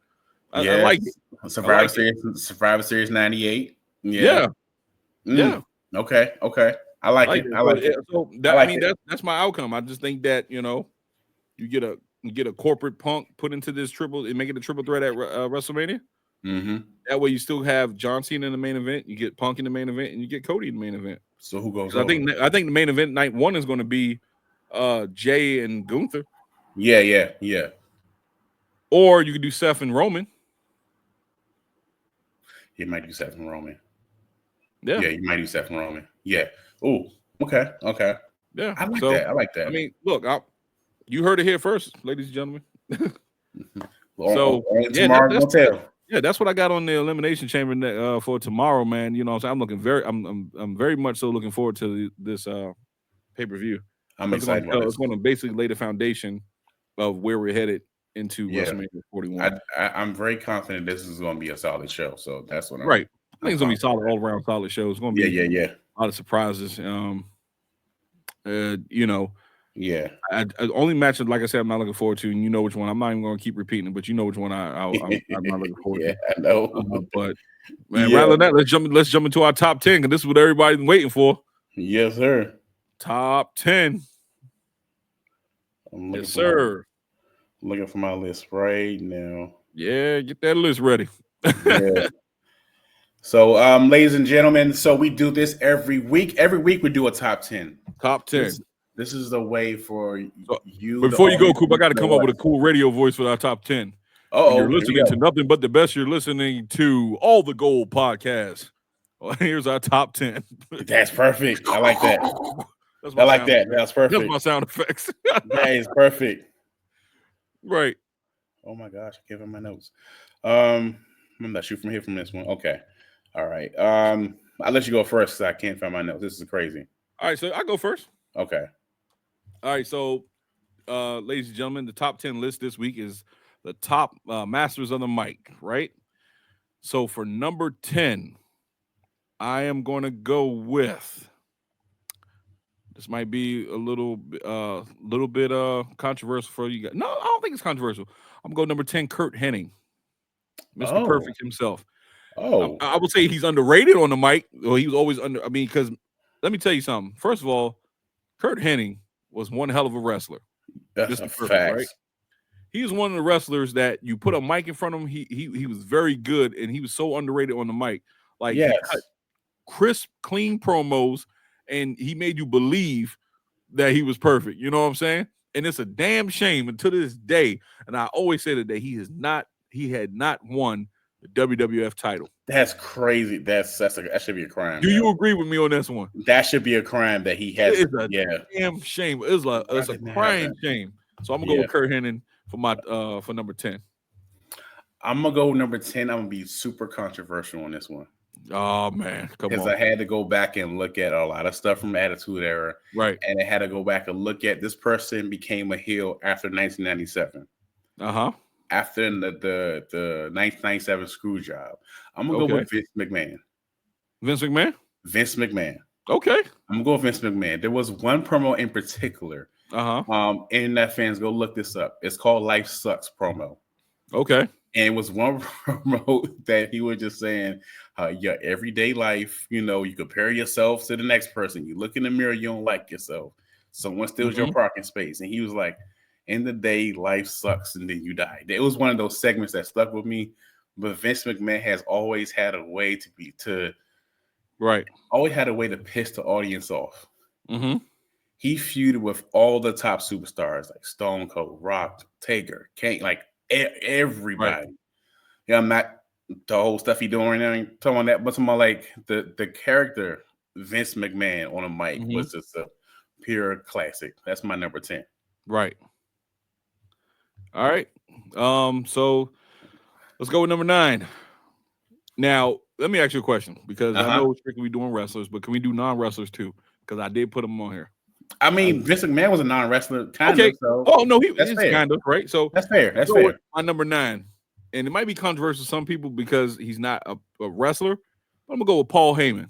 I like it. Survivor Series 98. Yeah. Okay. I like it. I like it. So that's my outcome. I just think that you get a corporate Punk put into this triple and make it a triple threat at WrestleMania. That way you still have John Cena in the main event, you get Punk in the main event, and you get Cody in the main event. So who goes? I think the main event night one is going to be Jay and Gunther. Yeah. Or you could do Seth and Roman. You might do Seth and Roman. Yeah, you might do Seth and Roman. Yeah. Oh, okay. Yeah, I like that. I mean, look, you heard it here first, ladies and gentlemen. Tomorrow we'll tell. Yeah, that's what I got on the Elimination Chamber for tomorrow, man. You know what I'm saying? I'm very much so looking forward to this pay-per-view. I'm excited. It's going to basically lay the foundation of where we're headed into WrestleMania 41. I'm very confident this is going to be a solid show. So that's what I'm right. I think it's going to be solid, all-around solid show. It's going to be a lot of surprises. Yeah. Only match, like I said, I'm not looking forward to, and you know which one. I'm not even going to keep repeating it, but you know which one I'm not looking forward to. I know. But man, rather than that, let's jump into our top 10 because this is what everybody's waiting for. Yes, sir. Top 10. Yes, sir. I'm looking for my list right now. Yeah, get that list ready. Yeah. So, ladies and gentlemen, so we do this every week. Every week we do a top 10. Top 10. This is the way for you. Before you go, Coop, I got to come up with a cool radio voice for our top 10. You're listening to nothing but the best. You're listening to All the Gold podcast. Well, here's our top 10. That's perfect. I like that. I like that. That's perfect. That's my sound effects. That is perfect. Right. Oh my gosh, I gave him my notes. I'm not shooting from here from this one. Okay. All right. I'll let you go first because I can't find my notes. This is crazy. All right, so I go first. Okay. All right, so ladies and gentlemen, the top 10 list this week is the top masters of the mic, right? So for number 10, I am going to go with, this might be a little bit controversial for you guys. No, I don't think it's controversial. I'm going to go number 10, Kurt Hennig, Mr. Perfect himself. I would say he's underrated on the mic. Well, he was always because let me tell you something. First of all, Kurt Hennig was one hell of a wrestler. That's a fact, right? He was one of the wrestlers that you put a mic in front of him. He was very good, and he was so underrated on the mic. Like, he cut crisp, clean promos, and he made you believe that he was perfect. You know what I'm saying? And it's a damn shame, and to this day, and I always say that he had not won the WWF title. That's crazy. That should be a crime. Do you agree with me on this one? That should be a crime that he has. It's a damn shame. It's a crying shame. So I'm gonna go with Kurt Hennig for my for number 10. I'm gonna go number 10. I'm gonna be super controversial on this one. Oh man, come on! Because I had to go back and look at a lot of stuff from Attitude Era, right? And I had to go back and look at this person became a heel after 1997. After the 1997 screw job. I'm gonna go with Vince McMahon. Vince McMahon? Vince McMahon. Okay. I'm gonna go with Vince McMahon. There was one promo in particular. Internet fans, go look this up. It's called Life Sucks promo. Okay. And it was one promo that he was just saying, your everyday life, you compare yourself to the next person. You look in the mirror, you don't like yourself. Someone steals your parking space. And he was like, in the day, life sucks and then you die. It was one of those segments that stuck with me. But Vince McMahon has always had a way always had a way to piss the audience off. He feuded with all the top superstars like Stone Cold, Rock, Taker, Kane, like everybody. Yeah, I'm not the whole stuff he doing right now. I'm talking about that, but talking about like the character Vince McMahon on a mic was just a pure classic. That's my number 10. Right. All right. So let's go with number 9. Now, let me ask you a question because I know strictly we're doing wrestlers, but can we do non-wrestlers too? Because I did put them on here. I mean, Vince McMahon was a non-wrestler, kind of. So oh no, he's kind of right. So that's fair. That's fair. My number 9, and it might be controversial to some people because he's not a wrestler. But I'm gonna go with Paul Heyman.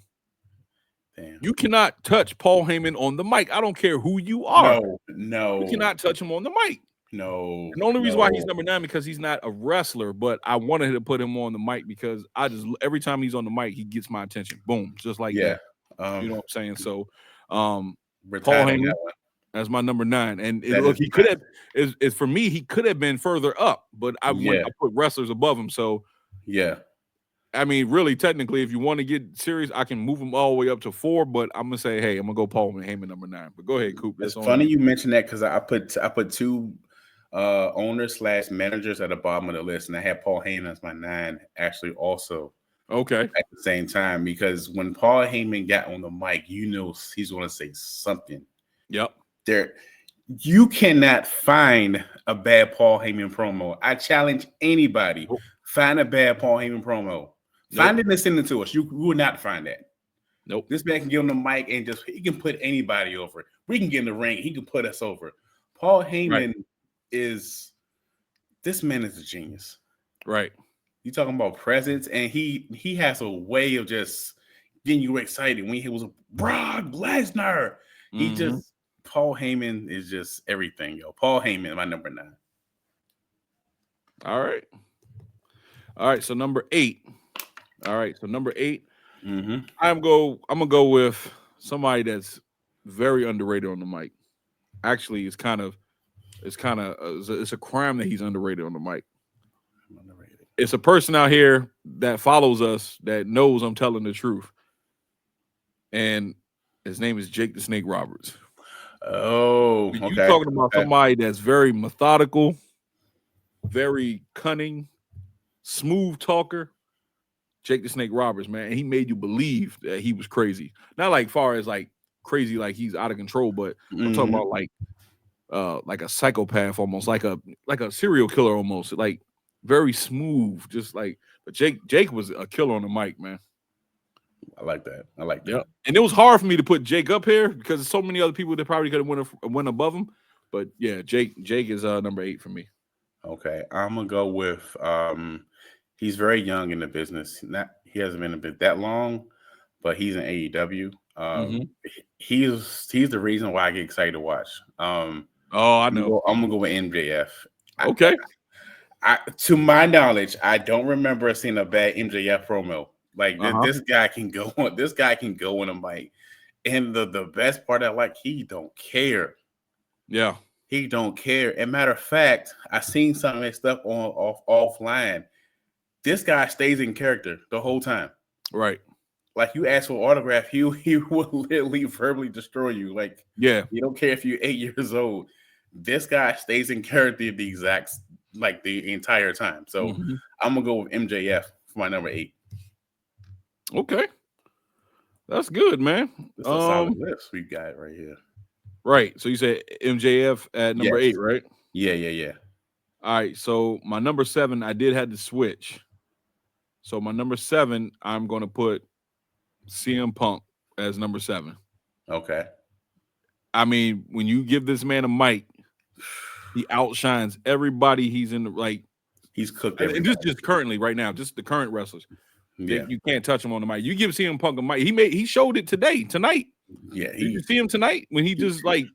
Damn. You cannot touch Paul Heyman on the mic. I don't care who you are. No, you cannot touch him on the mic. No. And the only reason why he's number 9 because he's not a wrestler, but I wanted to put him on the mic because every time he's on the mic, he gets my attention. Boom, just like that. You know what I'm saying? So, Paul Heyman, that's my number 9. And look, he could have. For me, he could have been further up, but I put wrestlers above him. So, I mean, really, technically, if you want to get serious, I can move him all the way up to 4. But I'm gonna say, hey, I'm gonna go Paul Heyman number 9. But go ahead, Coop. It's funny you mentioned that because I put 2 owners/managers at the bottom of the list, and I had Paul Heyman as my 9 actually also. Okay. At the same time, because when Paul Heyman got on the mic, he's going to say something. Yep. You cannot find a bad Paul Heyman promo. I challenge anybody. Find a bad Paul Heyman promo. Find it and send it to us. You will not find that. Nope. This man can get on the mic and he can put anybody over. We can get in the ring. He can put us over. Paul Heyman this man is a genius. Right. You talking about presence, and he has a way of just getting you excited. When he was Brock Lesnar, Paul Heyman is just everything, yo. Paul Heyman, my number 9. All right. So number 8. All right. So number 8. I'm gonna go with somebody that's very underrated on the mic. Actually, it's a crime that he's underrated on the mic. Underrated. It's a person out here that follows us that knows I'm telling the truth, and his name is Jake the Snake Roberts. Oh, When you okay. talking about somebody that's very methodical, very cunning, smooth talker, Jake the Snake Roberts, man, and he made you believe that he was crazy. Not like far as like crazy, like he's out of control, but I'm talking about like a psychopath, almost like a serial killer, almost like very smooth, just like. But Jake was a killer on the mic, man. I like that. I like that. Yeah, and it was hard for me to put Jake up here because there's so many other people that probably could have went above him. But yeah, Jake is number 8 for me. Okay, I'm gonna go with he's very young in the business. He hasn't been a bit that long, but he's in AEW. He's the reason why I get excited to watch. Oh, I know. I'm gonna go with MJF. Okay. To my knowledge, I don't remember seeing a bad MJF promo. Like this guy can go on. This guy can go on a mic, and the best part I like, he don't care. Yeah, he don't care. And matter of fact, I seen some of that stuff offline. This guy stays in character the whole time. Right. Like you ask for autograph, he will literally verbally destroy you. Like yeah, you don't care if you're 8 years old. This guy stays in character the entire time. So I'm gonna go with MJF for my number 8. Okay, that's good, man. It's a solid list we got right here. Right. So you said MJF at number 8, right? Yeah. All right. So my number 7, I did have to switch. So my number 7, I'm going to put CM Punk as number 7. Okay. I mean, when you give this man a mic, he outshines everybody. He's in the like. He's cooked. And just currently, right now, just the current wrestlers. Yeah. You can't touch him on the mic. You give CM Punk a mic. He showed it tonight. Yeah. Did you see him tonight when he just like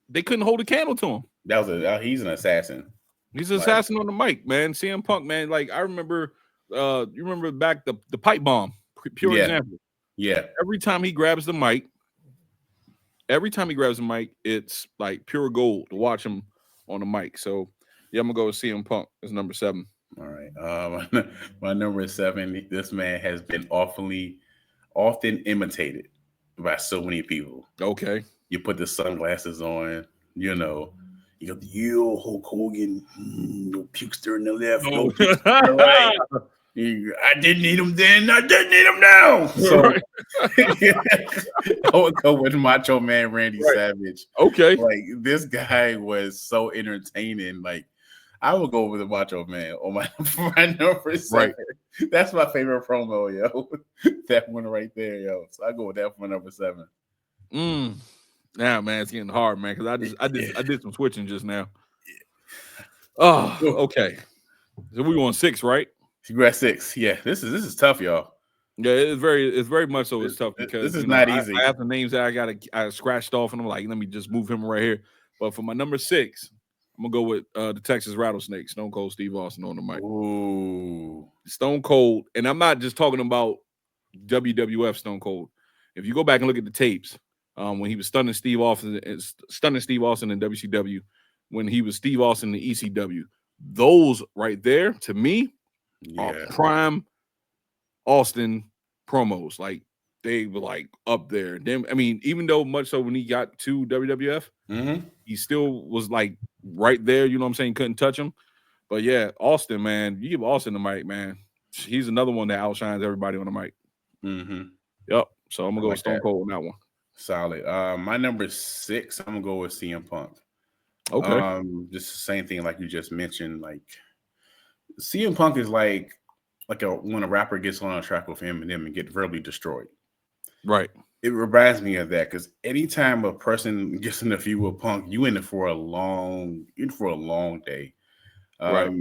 they couldn't hold a candle to him? He's an assassin. He's an assassin on the mic, man. CM Punk, man. Like I remember, you remember back the pipe bomb, pure example. Yeah. Every time he grabs the mic, it's like pure gold to watch him on the mic. So yeah, I'm gonna go with CM Punk as number 7. All right. My number 7. This man has been often imitated by so many people. Okay. You put the sunglasses on, you got the Hulk Hogan, no pukester in the left, no pukester in the right. I didn't need him then, I didn't need him now. So I would go with Macho Man Randy Savage. Okay. Like this guy was so entertaining. Like I would go with the Macho Man on my number 7. Right. That's my favorite promo, yo. That one right there, yo. So I go with that for my number 7. Now, man, it's getting hard, man, because I did some switching just now. Oh, okay. So we on 6, right? You're at 6. Yeah, this is tough, y'all. Yeah, it's very much so. It's tough because this is not easy. I have the names that I scratched off, and I'm like, let me just move him right here. But for my number 6, I'm gonna go with the Texas Rattlesnake, Stone Cold Steve Austin on the mic. Ooh, Stone Cold, and I'm not just talking about WWF Stone Cold. If you go back and look at the tapes, when he was stunning Steve Austin in WCW, when he was Steve Austin in ECW, those right there to me are prime Austin promos. Like they were like up there. Then I mean, even though much so when he got to WWF, he still was like right there. You know what I'm saying? Couldn't touch him. But yeah, Austin, man, you give Austin the mic, man. He's another one that outshines everybody on the mic. Yep. So I'm gonna go with Stone Cold on that one. Solid. My number 6, I'm gonna go with CM Punk. Okay. Just the same thing like you just mentioned. Like CM Punk is like when a rapper gets on a track with him and get verbally destroyed. Right. It reminds me of that because anytime a person gets in a feud with Punk, you in it for a long day. Right.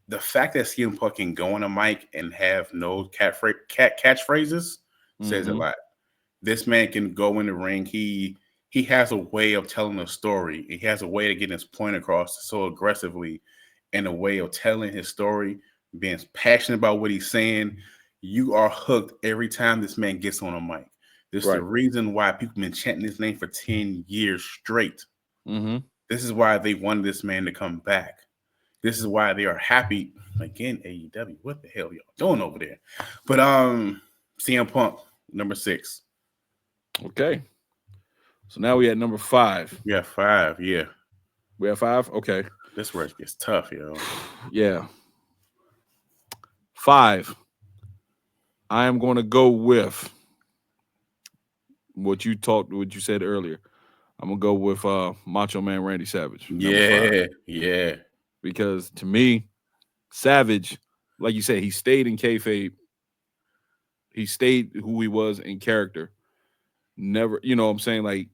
The fact that CM Punk can go on a mic and have no catchphrases says a lot. This man can go in the ring. He has a way of telling a story. He has a way to get his point across so aggressively, and a way of telling his story, being passionate about what he's saying. You are hooked every time this man gets on a mic. This is the reason why people have been chanting his name for 10 years straight. Mm-hmm. This is why they wanted this man to come back. This is why they are happy. Again, AEW, what the hell y'all doing over there? But CM Punk, number 6. Okay. So now we at number 5. We have 5, yeah. We have 5? Okay. This where it gets tough, yo. Yeah. 5. I am going to go with what you said earlier. I'm going to go with Macho Man Randy Savage. Yeah. Because to me, Savage, like you said, he stayed in kayfabe. He stayed who he was in character. Never, you know what I'm saying? Like,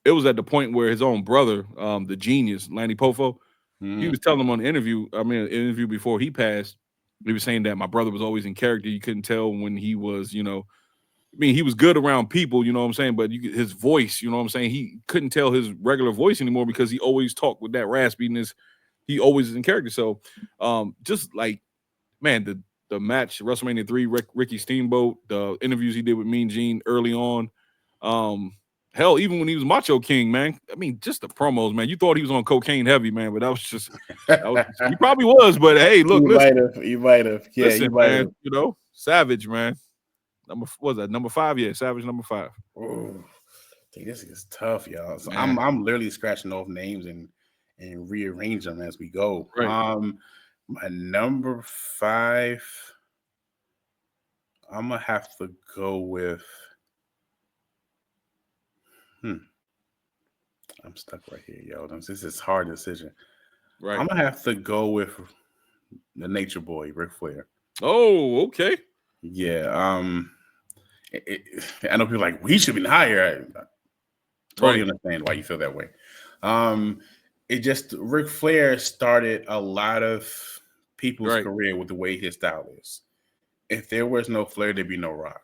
it was at the point where his own brother, the genius, Lanny Poffo, he was telling him on the interview, an interview before he passed, he was saying that my brother was always in character. You couldn't tell when he was, he was good around people, you know what I'm saying? But his voice, you know what I'm saying? He couldn't tell his regular voice anymore because he always talked with that raspiness. He always is in character. So just like, man, the match, WrestleMania 3, Ricky Steamboat, the interviews he did with Mean Gene early on. Hell, even when he was Macho King, man. I mean, just the promos, man. You thought he was on cocaine heavy, man, but he probably was. But hey, look, you might have. Yeah, listen, you might man. have. Savage, man. Number 5? Yeah, Savage number 5. Ooh, this is tough, y'all. So I'm literally scratching off names and rearrange them as we go. Right. My number 5, I'm gonna have to go with. I'm stuck right here, yo. This is a hard decision. Right. I'm gonna have to go with the Nature Boy, Ric Flair. Oh, okay. Yeah. I know people are like, we should be higher. I totally understand why you feel that way. Ric Flair started a lot of people's career with the way his style is. If there was no Flair, there'd be no Rock.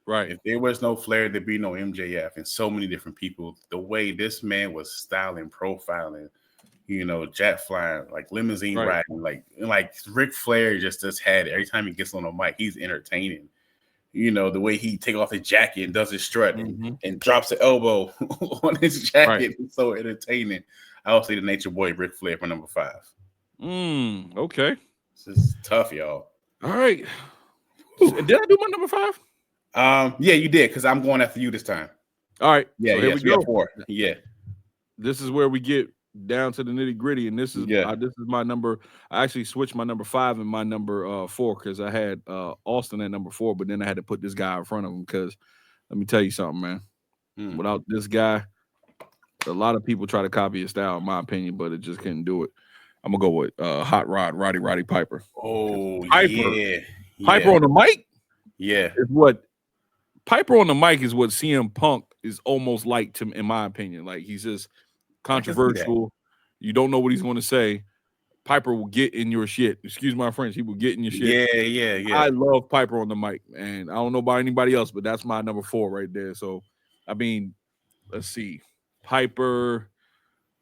Right. If there was no Flair, there'd be no MJF and so many different people. The way this man was styling, profiling, jet flying, like limousine riding, like Ric Flair just had it. Every time he gets on the mic, he's entertaining. The way he take off his jacket and does his strut and drops the elbow on his jacket is so entertaining. I would say the Nature Boy, Ric Flair, for number 5. Okay. This is tough, y'all. All right. Did I do my number 5? Yeah, you did, because I'm going after you this time. All right. Yeah, so here we go. 4. Yeah. This is where we get down to the nitty gritty, and this is my number. I actually switched my number 5 and my number 4 because I had Austin at number 4, but then I had to put this guy in front of him because let me tell you something, man. Without this guy, a lot of people try to copy his style, in my opinion, but it just couldn't do it. I'm gonna go with Hot Rod, Roddy Piper. Oh, Piper. Piper on the mic. Yeah, is what Piper on the mic is what CM Punk is almost like to, in my opinion. Like, he's just controversial. You don't know what he's going to say. Piper will get in your shit. Excuse my French. He will get in your shit. Yeah. I love Piper on the mic, and I don't know about anybody else, but that's my number 4 right there. So, I mean, let's see. Piper,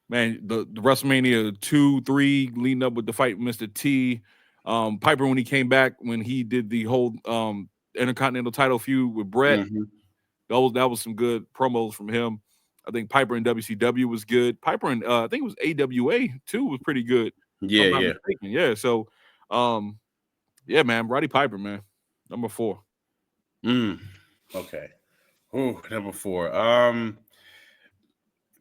man, the WrestleMania 2, 3 leading up with the fight with Mr. T. Piper, when he came back, when he did the whole Intercontinental title feud with Brett, that was some good promos from him. I think Piper in WCW was good. Piper in I think it was AWA too was pretty good. Yeah. So, yeah, man, Roddy Piper, man, number 4. Okay. Ooh, number 4.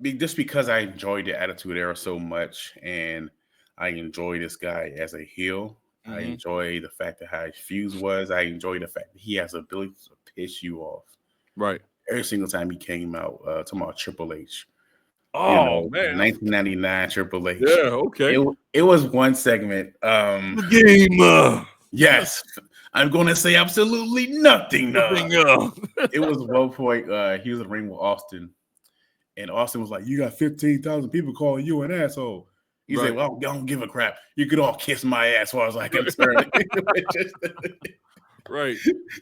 Just because I enjoyed the Attitude Era so much, and I enjoy this guy as a heel. I enjoy the fact that how his fuse was. I enjoy the fact that he has the ability to piss you off. Right. Every single time he came out, talking about Triple H. Oh, man. 1999 Triple H. Yeah, okay. It was one segment. The game. Yes. I'm going to say absolutely nothing. It was one point, he was in the ring with Austin. And Austin was like, you got 15,000 people calling you an asshole. He said, well, I don't give a crap. You could all kiss my ass as far as I'm concerned. Right.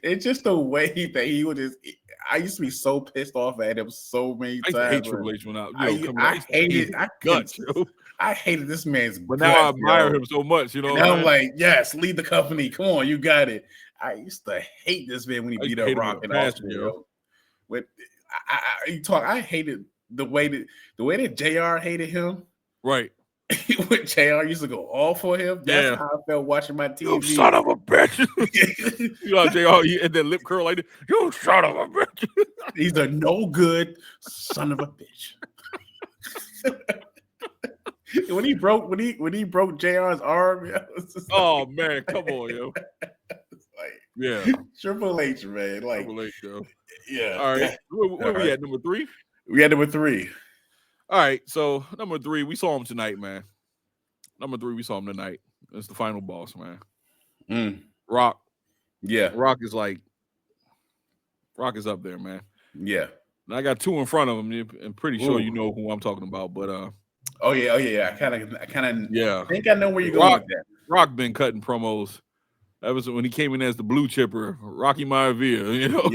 It's just the way that he would just. I used to be so pissed off at him so many times. I hate Triple H when I hated. I hated this man's. But now I admire him so much. You know. And I'm like, yes, lead the company. Come on, you got it. I used to hate this man when he beat up Rock and Austin. when I hated the way that JR hated him. Right. When JR used to go all for him. That's how I felt watching my TV. You son of a bitch. You know, JR, he had that lip curl like that. You son of a bitch. He's a no good son of a bitch. when he broke JR's arm, oh man, come on, yo. Yeah, Triple H, man. Like Triple H, yo. Yeah. All right. Where we at? Number 3? We had number 3. All right. So number 3, we saw him tonight, man. Number 3, we saw him tonight. It's the final boss, man. Rock. Yeah. Rock is up there, man. Yeah. And I got 2 in front of him. I'm pretty sure you know who I'm talking about, but Oh yeah. I kind of think I know where you're going with that. Rock been cutting promos. That was when he came in as the blue chipper, Rocky Maivia, you know.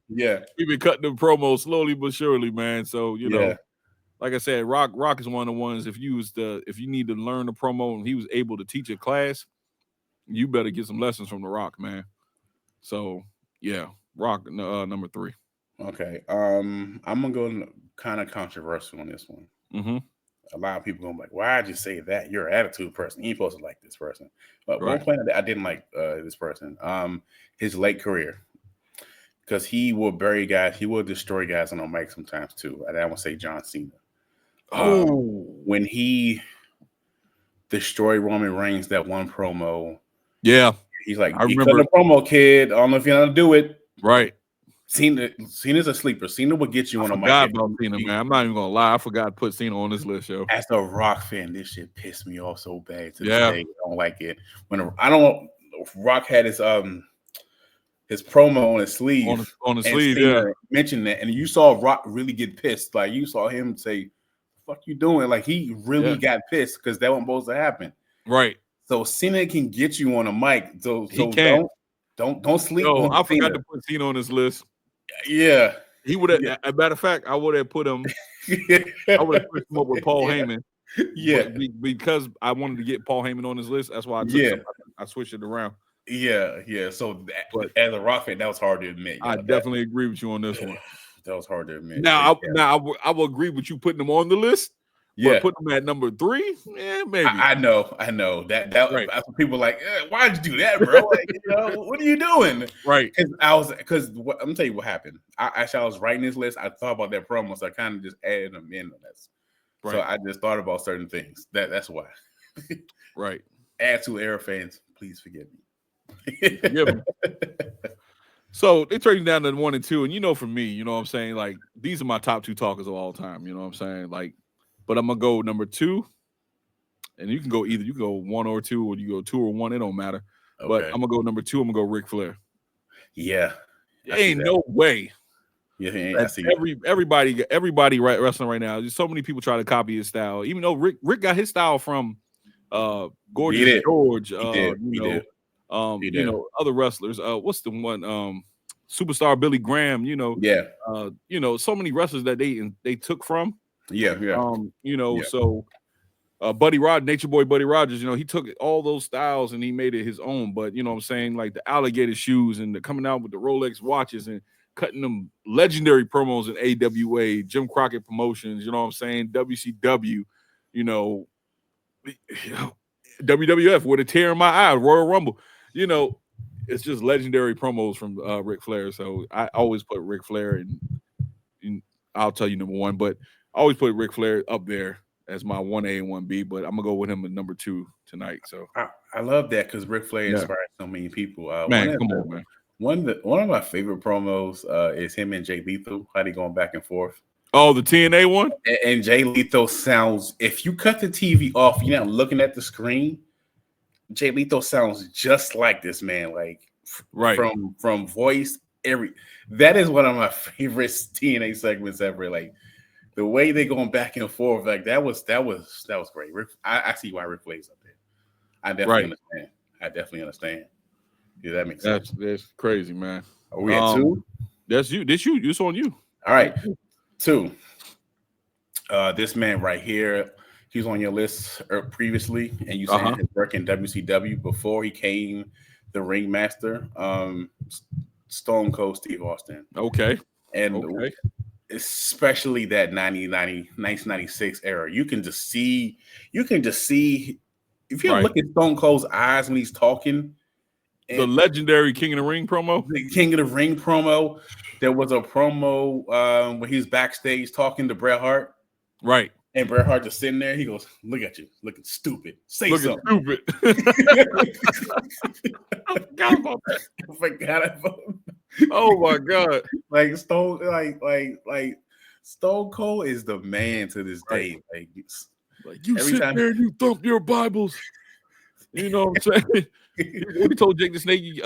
Yeah. He been cutting the promos slowly but surely, man. So, you know, like I said, Rock is one of the ones, if you need to learn the promo and he was able to teach a class, you better get some lessons from the Rock, man. So, yeah, Rock number 3. Okay. I'm gonna go kind of controversial on this one. Mm-hmm. A lot of people gonna be like, "Why'd you say that? You're an attitude person. You ain't supposed to like this person." But one point I didn't like this person. His late career, because he will bury guys. He will destroy guys on the mic sometimes too. And I want to say John Cena. When he destroyed Roman Reigns, that one promo. Yeah, he's like, "You cut the promo, kid. I don't know if you know how to do it." Right. Cena's a sleeper. Cena will get you on a mic. I forgot about Cena, man. I'm not even gonna lie. I forgot to put Cena on this list, yo. As a Rock fan, this shit pissed me off so bad. To this day, I don't like it. Rock had his promo on his sleeve. On the sleeve, Cena mentioned that, and you saw Rock really get pissed. Like you saw him say, "Fuck you doing?" Like he really got pissed because that wasn't supposed to happen. Right. So Cena can get you on a mic. So he can. Don't sleep. No, I forgot to put Cena on this list. Yeah, he would have. As a matter of fact, I would have put him. I would have pushed him up with Paul Heyman. Yeah, because I wanted to get Paul Heyman on this list. That's why I switched it around. Yeah. So as a Rock fan, that was hard to admit. I definitely agree with you on this one. That was hard to admit. Now I will agree with you putting him on the list. But put him at number 3, maybe. I know. That right. That's what people like. Why'd you do that, bro? Like, what are you doing? Right. Because I'm gonna tell you what happened. I was writing this list. I thought about that promo, so I kind of just added them in on this. Right. So I just thought about certain things. That's why. Right. Attitude Era fans, please forgive me. Forgive me. So they trading down to 1 and 2, and for me, you know what I'm saying? Like, these are my top 2 talkers of all time. You know what I'm saying? Like. But I'm gonna go number 2, and you can go 1 or 2, or you go 2 or 1. It don't matter. Okay. But I'm gonna go number 2. I'm gonna go Ric Flair. Yeah, ain't no way. Yeah, I see everybody wrestling right now. There's so many people try to copy his style. Even though Rick got his style from Gorgeous George. He did. Other wrestlers. What's the one? Superstar Billy Graham. So many wrestlers that they took from. Yeah. So Nature Boy Buddy Rogers, he took all those styles and he made it his own. But you know what I'm saying, like the alligator shoes and the coming out with the Rolex watches and cutting them legendary promos in AWA, Jim Crockett Promotions, you know what I'm saying, WCW, WWF with a tear in my eye, Royal Rumble, it's just legendary promos from Ric Flair. So I always put Ric Flair and I'll tell you number 1, but I always put Ric Flair up there as my 1A and 1B, but I'm gonna go with him at number 2 tonight. So I love that because Ric Flair inspired so many people. Man, come on, man. One of my favorite promos is him and Jay Lethal. How they going back and forth? Oh, the TNA one. And Jay Lethal sounds. If you cut the TV off, you're not looking at the screen. Jay Lethal sounds just like this man, like from voice. That is one of my favorite TNA segments ever. Like. The way they going back and forth, like that was great. I see why Ric Flair's up there. I definitely understand. Yeah, that makes sense. That's crazy, man. Are we at 2? That's you. It's on you. All right, 2. This man right here, he was on your list previously, and you said his work in WCW before he came the ringmaster. Stone Cold Steve Austin. Okay. and especially that 1996 era. You can just see if you look at Stone Cold's eyes when he's talking. The legendary King of the Ring promo. The King of the Ring promo. There was a promo when he's backstage talking to Bret Hart. Right. And Bret Hart just sitting there. He goes, "Look at you, looking stupid. Say something." Stupid. I forgot about that. Oh my God! Like Stone Cold is the man to this day. Like you sit there and you thump your Bibles. You know what I'm saying? We told Jake the Snake,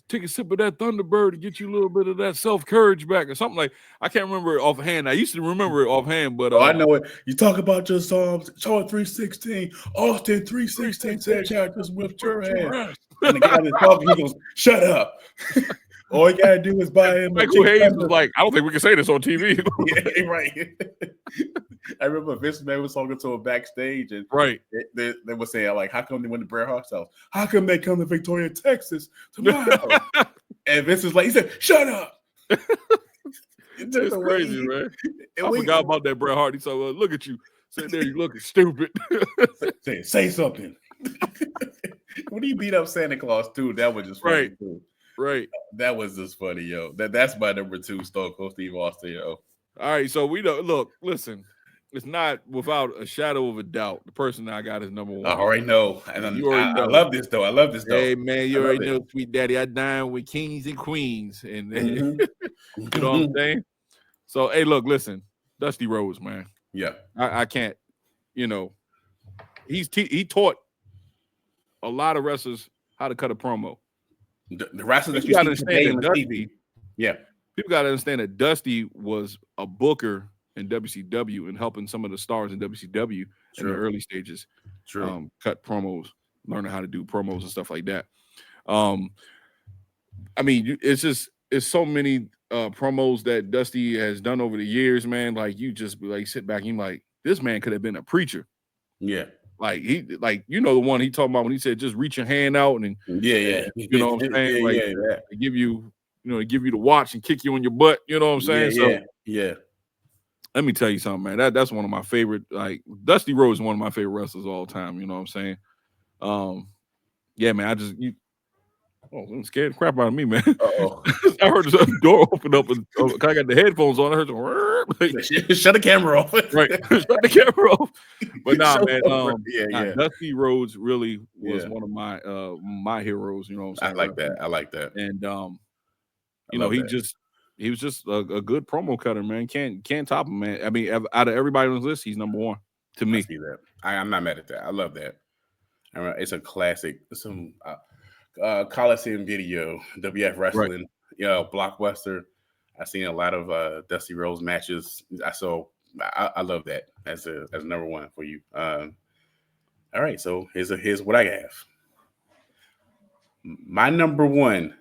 take a sip of that Thunderbird to get you a little bit of that self-courage back or something like. I can't remember it offhand. I used to remember it offhand, but I know it. You talk about your Psalms, Psalm 3:16, Austin 3:16 said, "I just whipped your ass." And the guy that's talking, he goes, "Shut up." All you gotta do is buy him. Michael Hayes was like, "I don't think we can say this on TV." Yeah, right. I remember Vince McMahon was talking to him backstage, and they were saying, like, "How come they went to Bret Hart's house? How come they come to Victoria, Texas, to my house?" And Vince was like, he said, "Shut up." It's crazy, man. I forgot about that Bret Hart. He said, "Well, look at you sitting there, you looking stupid." Say something. When he beat up Santa Claus too, that was just funny too. Right. That was just funny, yo. That's my number 2, Stone Cold Steve Austin, yo. All right, so we don't look. Listen, it's not without a shadow of a doubt the person I got is number 1. I already know, and I love this though. Hey man, you already know, sweet daddy. I dine with kings and queens, and you know what I'm saying. So hey, look, listen, Dusty Rhodes, man. Yeah, I can't. You know, he taught a lot of wrestlers how to cut a promo. The wrestlers that you got to understand Dusty. Yeah, people got to understand that Dusty was a booker in WCW and helping some of the stars in WCW in the early stages. Cut promos, learning how to do promos and stuff like that. I mean, it's so many promos that Dusty has done over the years, man. Like you just like sit back and you're like, this man could have been a preacher. Yeah. Like the one he talking about when he said just reach your hand out and you know what I'm saying? They give you, give you the watch and kick you on your butt, you know what I'm saying? Yeah. Let me tell you something, man. That's one of my favorite, like Dusty Rhodes is one of my favorite wrestlers of all time, you know what I'm saying? Yeah, man, I'm scared the crap out of me, man. I heard the door open up and I got the headphones on. I heard shut the camera off. Right. Shut the camera off. But man, Dusty Rhodes really was one of my heroes, you know what I'm saying? I like that. And he was just a good promo cutter, man. Can't top him, man. I mean, out of everybody on this list, he's number 1 to me. I see that. I'm not mad at that. I love that. It's a classic. Some Coliseum video, WF Wrestling, Blockbuster. I've seen a lot of Dusty Rhodes matches. I love that as number 1 for you. All right, so here's what I have. My number 1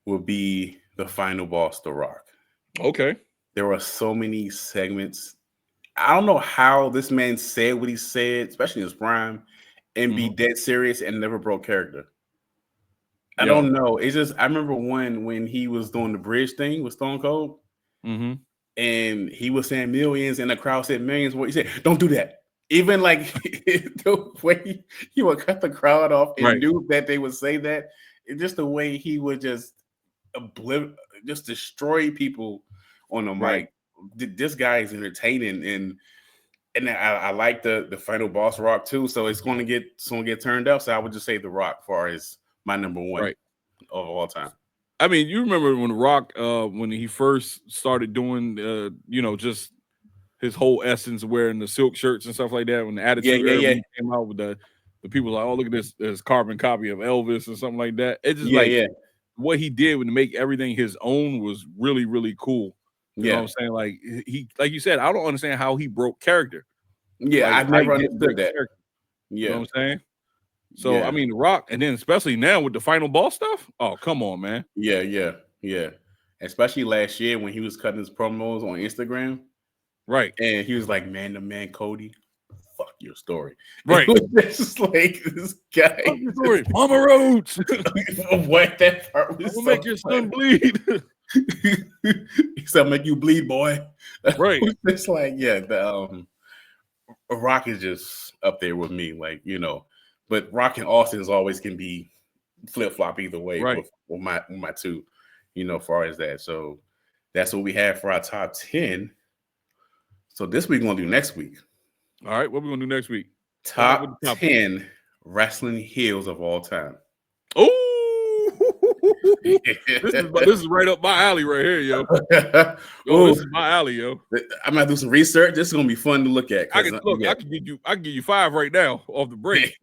will be the final boss, The Rock. Okay. There were so many segments. I don't know how this man said what he said, especially in his prime, and be dead serious and never broke character. I don't know. It's just I remember when he was doing the bridge thing with Stone Cold, and he was saying millions, and the crowd said millions. What he said, don't do that. Even like the way he would cut the crowd off and knew that they would say that. It's just the way he would just destroy people on the mic. This guy is entertaining, and I like the final boss Rock too. So it's going to get turned up. So I would just say The Rock, far as my number 1 of all time. I mean, you remember when Rock, when he first started doing, just his whole essence, wearing the silk shirts and stuff like that. When the Attitude Era came out with the people like, oh, look at this carbon copy of Elvis or something like that. It's just what he did to make everything his own was really, really cool. You know what I'm saying? Like he, like you said, I don't understand how he broke character. Yeah, I've never understood that. Character. You know what I'm saying? So I mean, The Rock, and then especially now with the final boss stuff. Oh, come on, man. Yeah. Especially last year when he was cutting his promos on Instagram. Right. And he was like, man to man, Cody, fuck your story. Right. It's just like this guy. Fuck your story. Mama Rhodes. What that part was I'll so make your son bleed. He said, "Make you bleed, boy." Right. It's like, yeah, the Rock is just up there with me, like, you know. But Rock and Austin always can be flip flop either way. Right. With my two, you know, as far as that. So that's what we have for our top 10. So this week we're gonna do next week. All right, what we gonna do next week? Top 10 wrestling heels of all time. Oh, this is right up my alley right here, yo. This is my alley, yo. I'm gonna do some research. This is gonna be fun to look at. I can give you 5 right now off the break.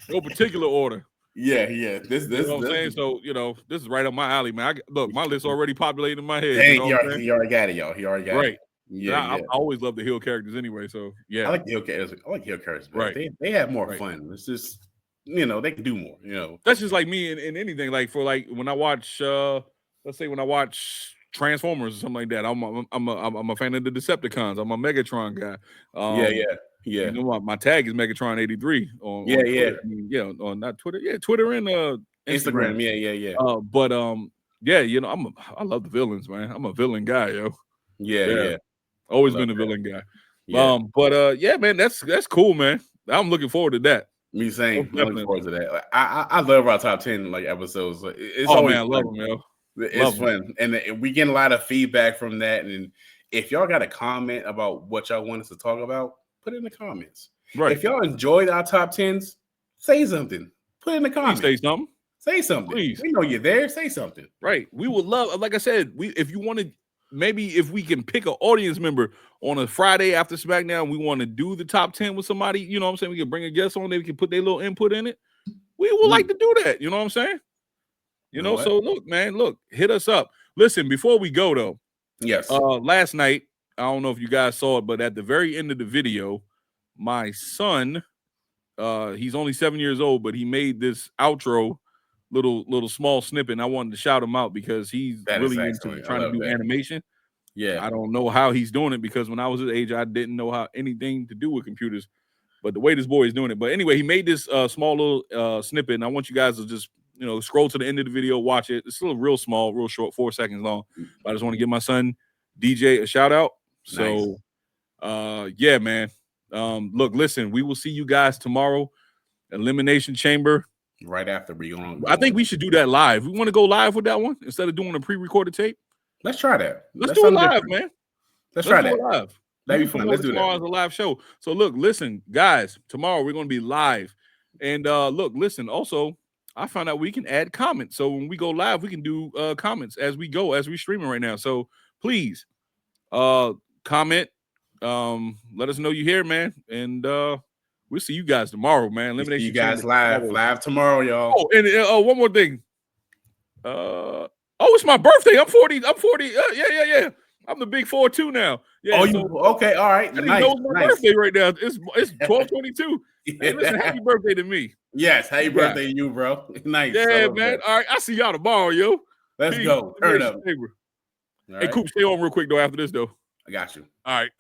No particular order. Yeah. You know what I'm saying? So, you know, this is right up my alley, man. Look, my list already populated in my head. Dang, he already got it, y'all. He already got it. Right. Yeah. I always love the heel characters anyway. So yeah. I like the heel characters. Right. They have more fun. It's just, you know, they can do more, you know. That's just like me in anything. Like for like when I watch let's say when I watch Transformers or something like that, I'm a fan of the Decepticons. I'm a Megatron guy. Yeah. You know what? My tag is Megatron83 on Twitter. I mean, on not Twitter. Yeah, Twitter and Instagram. Yeah. But yeah, you know, I love the villains, man. I'm a villain guy, yo. Yeah. Always been a villain guy. Yeah. But yeah, man, that's cool, man. I'm looking forward to that. Me saying, I'm looking forward to that. Like, I love our top 10 like episodes. It's always man, I love them, yo. It's fun, and we get a lot of feedback from that. And if y'all got a comment about what y'all want us to talk about, put it in the comments. Right. If y'all enjoyed our top 10s, say something. Put it in the comments. Please say something. Say something. Please. We know you're there. Say something. Right. We would love, like I said, if you want to, maybe if we can pick an audience member on a Friday after SmackDown, we want to do the top 10 with somebody, you know what I'm saying? We can bring a guest on there. We can put their little input in it. We would like to do that. You know what I'm saying? You know, so look, man, hit us up. Listen, before we go though. Yes. Last night, I don't know if you guys saw it, but at the very end of the video, my son, he's only 7 years old, but he made this outro little small snippet, and I wanted to shout him out because he's really into trying to do animation. Yeah. I don't know how he's doing it because when I was his age, I didn't know how anything to do with computers, but the way this boy is doing it. But anyway, he made this small little snippet, and I want you guys to just, you know, scroll to the end of the video, watch it. It's still real small, real short, 4 seconds long. But I just want to give my son DJ a shout out. So, yeah, man. Look, listen, we will see you guys tomorrow. Elimination Chamber. Right after we go. I think we should do that live. We want to go live with that one instead of doing a pre-recorded tape. Let's try that. Let's do it live, man. Let's try that live. That'd be fun. Let's do that. Tomorrow is a live show. So look, listen, guys. Tomorrow we're going to be live, and look, listen. Also, I found out we can add comments. So when we go live, we can do comments as we go, as we're streaming right now. So please, comment. Let us know you're here, man, and we'll see you guys tomorrow, man. Elimination. You guys live tomorrow, y'all. Oh, and one more thing. It's my birthday. I'm 40. Yeah. I'm the big 4-2 now. Yeah. Okay? All right. I know it's my birthday right now. It's 12/22. Hey, listen, happy birthday to me. Yes, happy birthday to you, bro. Nice. Yeah, man. All right, I'll see y'all tomorrow, yo. Let's go. Turn up. Hey, Coop, stay on real quick though. After this, though. I got you. All right.